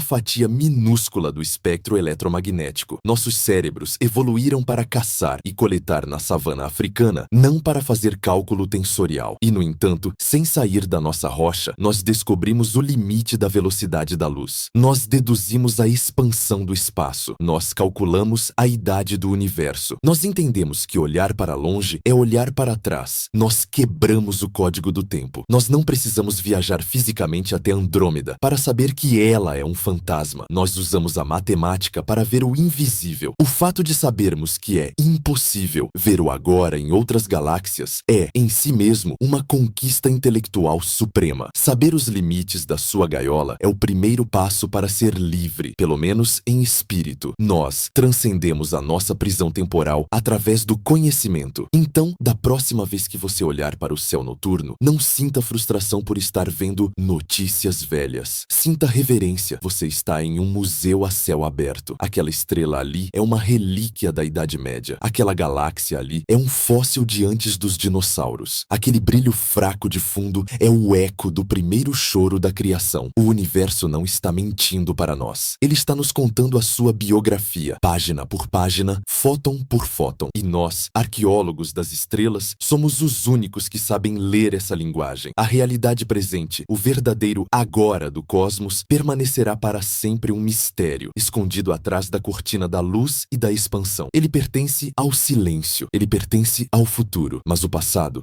fatia minúscula do espectro eletromagnético. Nossos cérebros evoluíram para caçar e coletar na savana africana, não para fazer cálculo tensorial. E, no entanto, sem sair da nossa rocha, nós descobrimos o limite da velocidade da luz. Nós deduzimos a expansão do espaço. Nós calculamos a idade do universo. Nós entendemos que olhar para longe é olhar para trás. Nós quebramos o código do tempo. Nós não precisamos viajar fisicamente até Andrômeda para saber que ela é um fantasma. Nós usamos a matemática para ver o invisível. O fato de sabermos que é impossível ver o agora em outras galáxias é, em si mesmo, uma conquista intelectual suprema. Saber os limites da sua gaiola é o primeiro passo para ser livre, pelo menos em espírito. Nós transcendemos a nossa prisão temporal através do conhecimento. Então, da próxima vez que você olhar para o céu noturno, não sinta frustração por estar vendo notícias velhas. Sinta reverência. Você está em um museu a céu aberto. Aquela estrela ali é uma relíquia da Idade Média. Aquela galáxia ali é um fóssil de antes dos dinossauros. Aquele brilho fraco de fundo é o eco do primeiro choro da criação. O universo não está mentindo para nós. Ele está nos contando a sua biografia, página por página, fóton por fóton. E nós, arqueólogos das estrelas, somos os únicos que sabem ler essa linguagem. A realidade presente, o verdadeiro agora do cosmos, permanecerá para sempre um mistério, escondido atrás da cortina da luz e da expansão. Ele pertence ao silêncio, ele pertence ao futuro. Mas o passado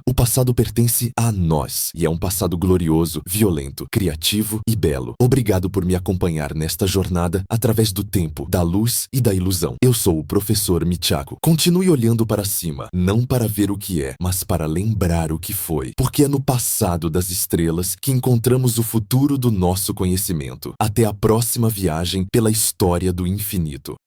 pertence a nós. E é um passado glorioso, violento, criativo e belo. Obrigado por me acompanhar nesta jornada através do tempo, da luz e da ilusão. Eu sou o professor Michako. Continue olhando para cima, não para ver o que é, mas para lembrar o que foi. Porque é no passado das estrelas que encontramos o futuro do nosso conhecimento. Até a próxima viagem pela pela história do infinito.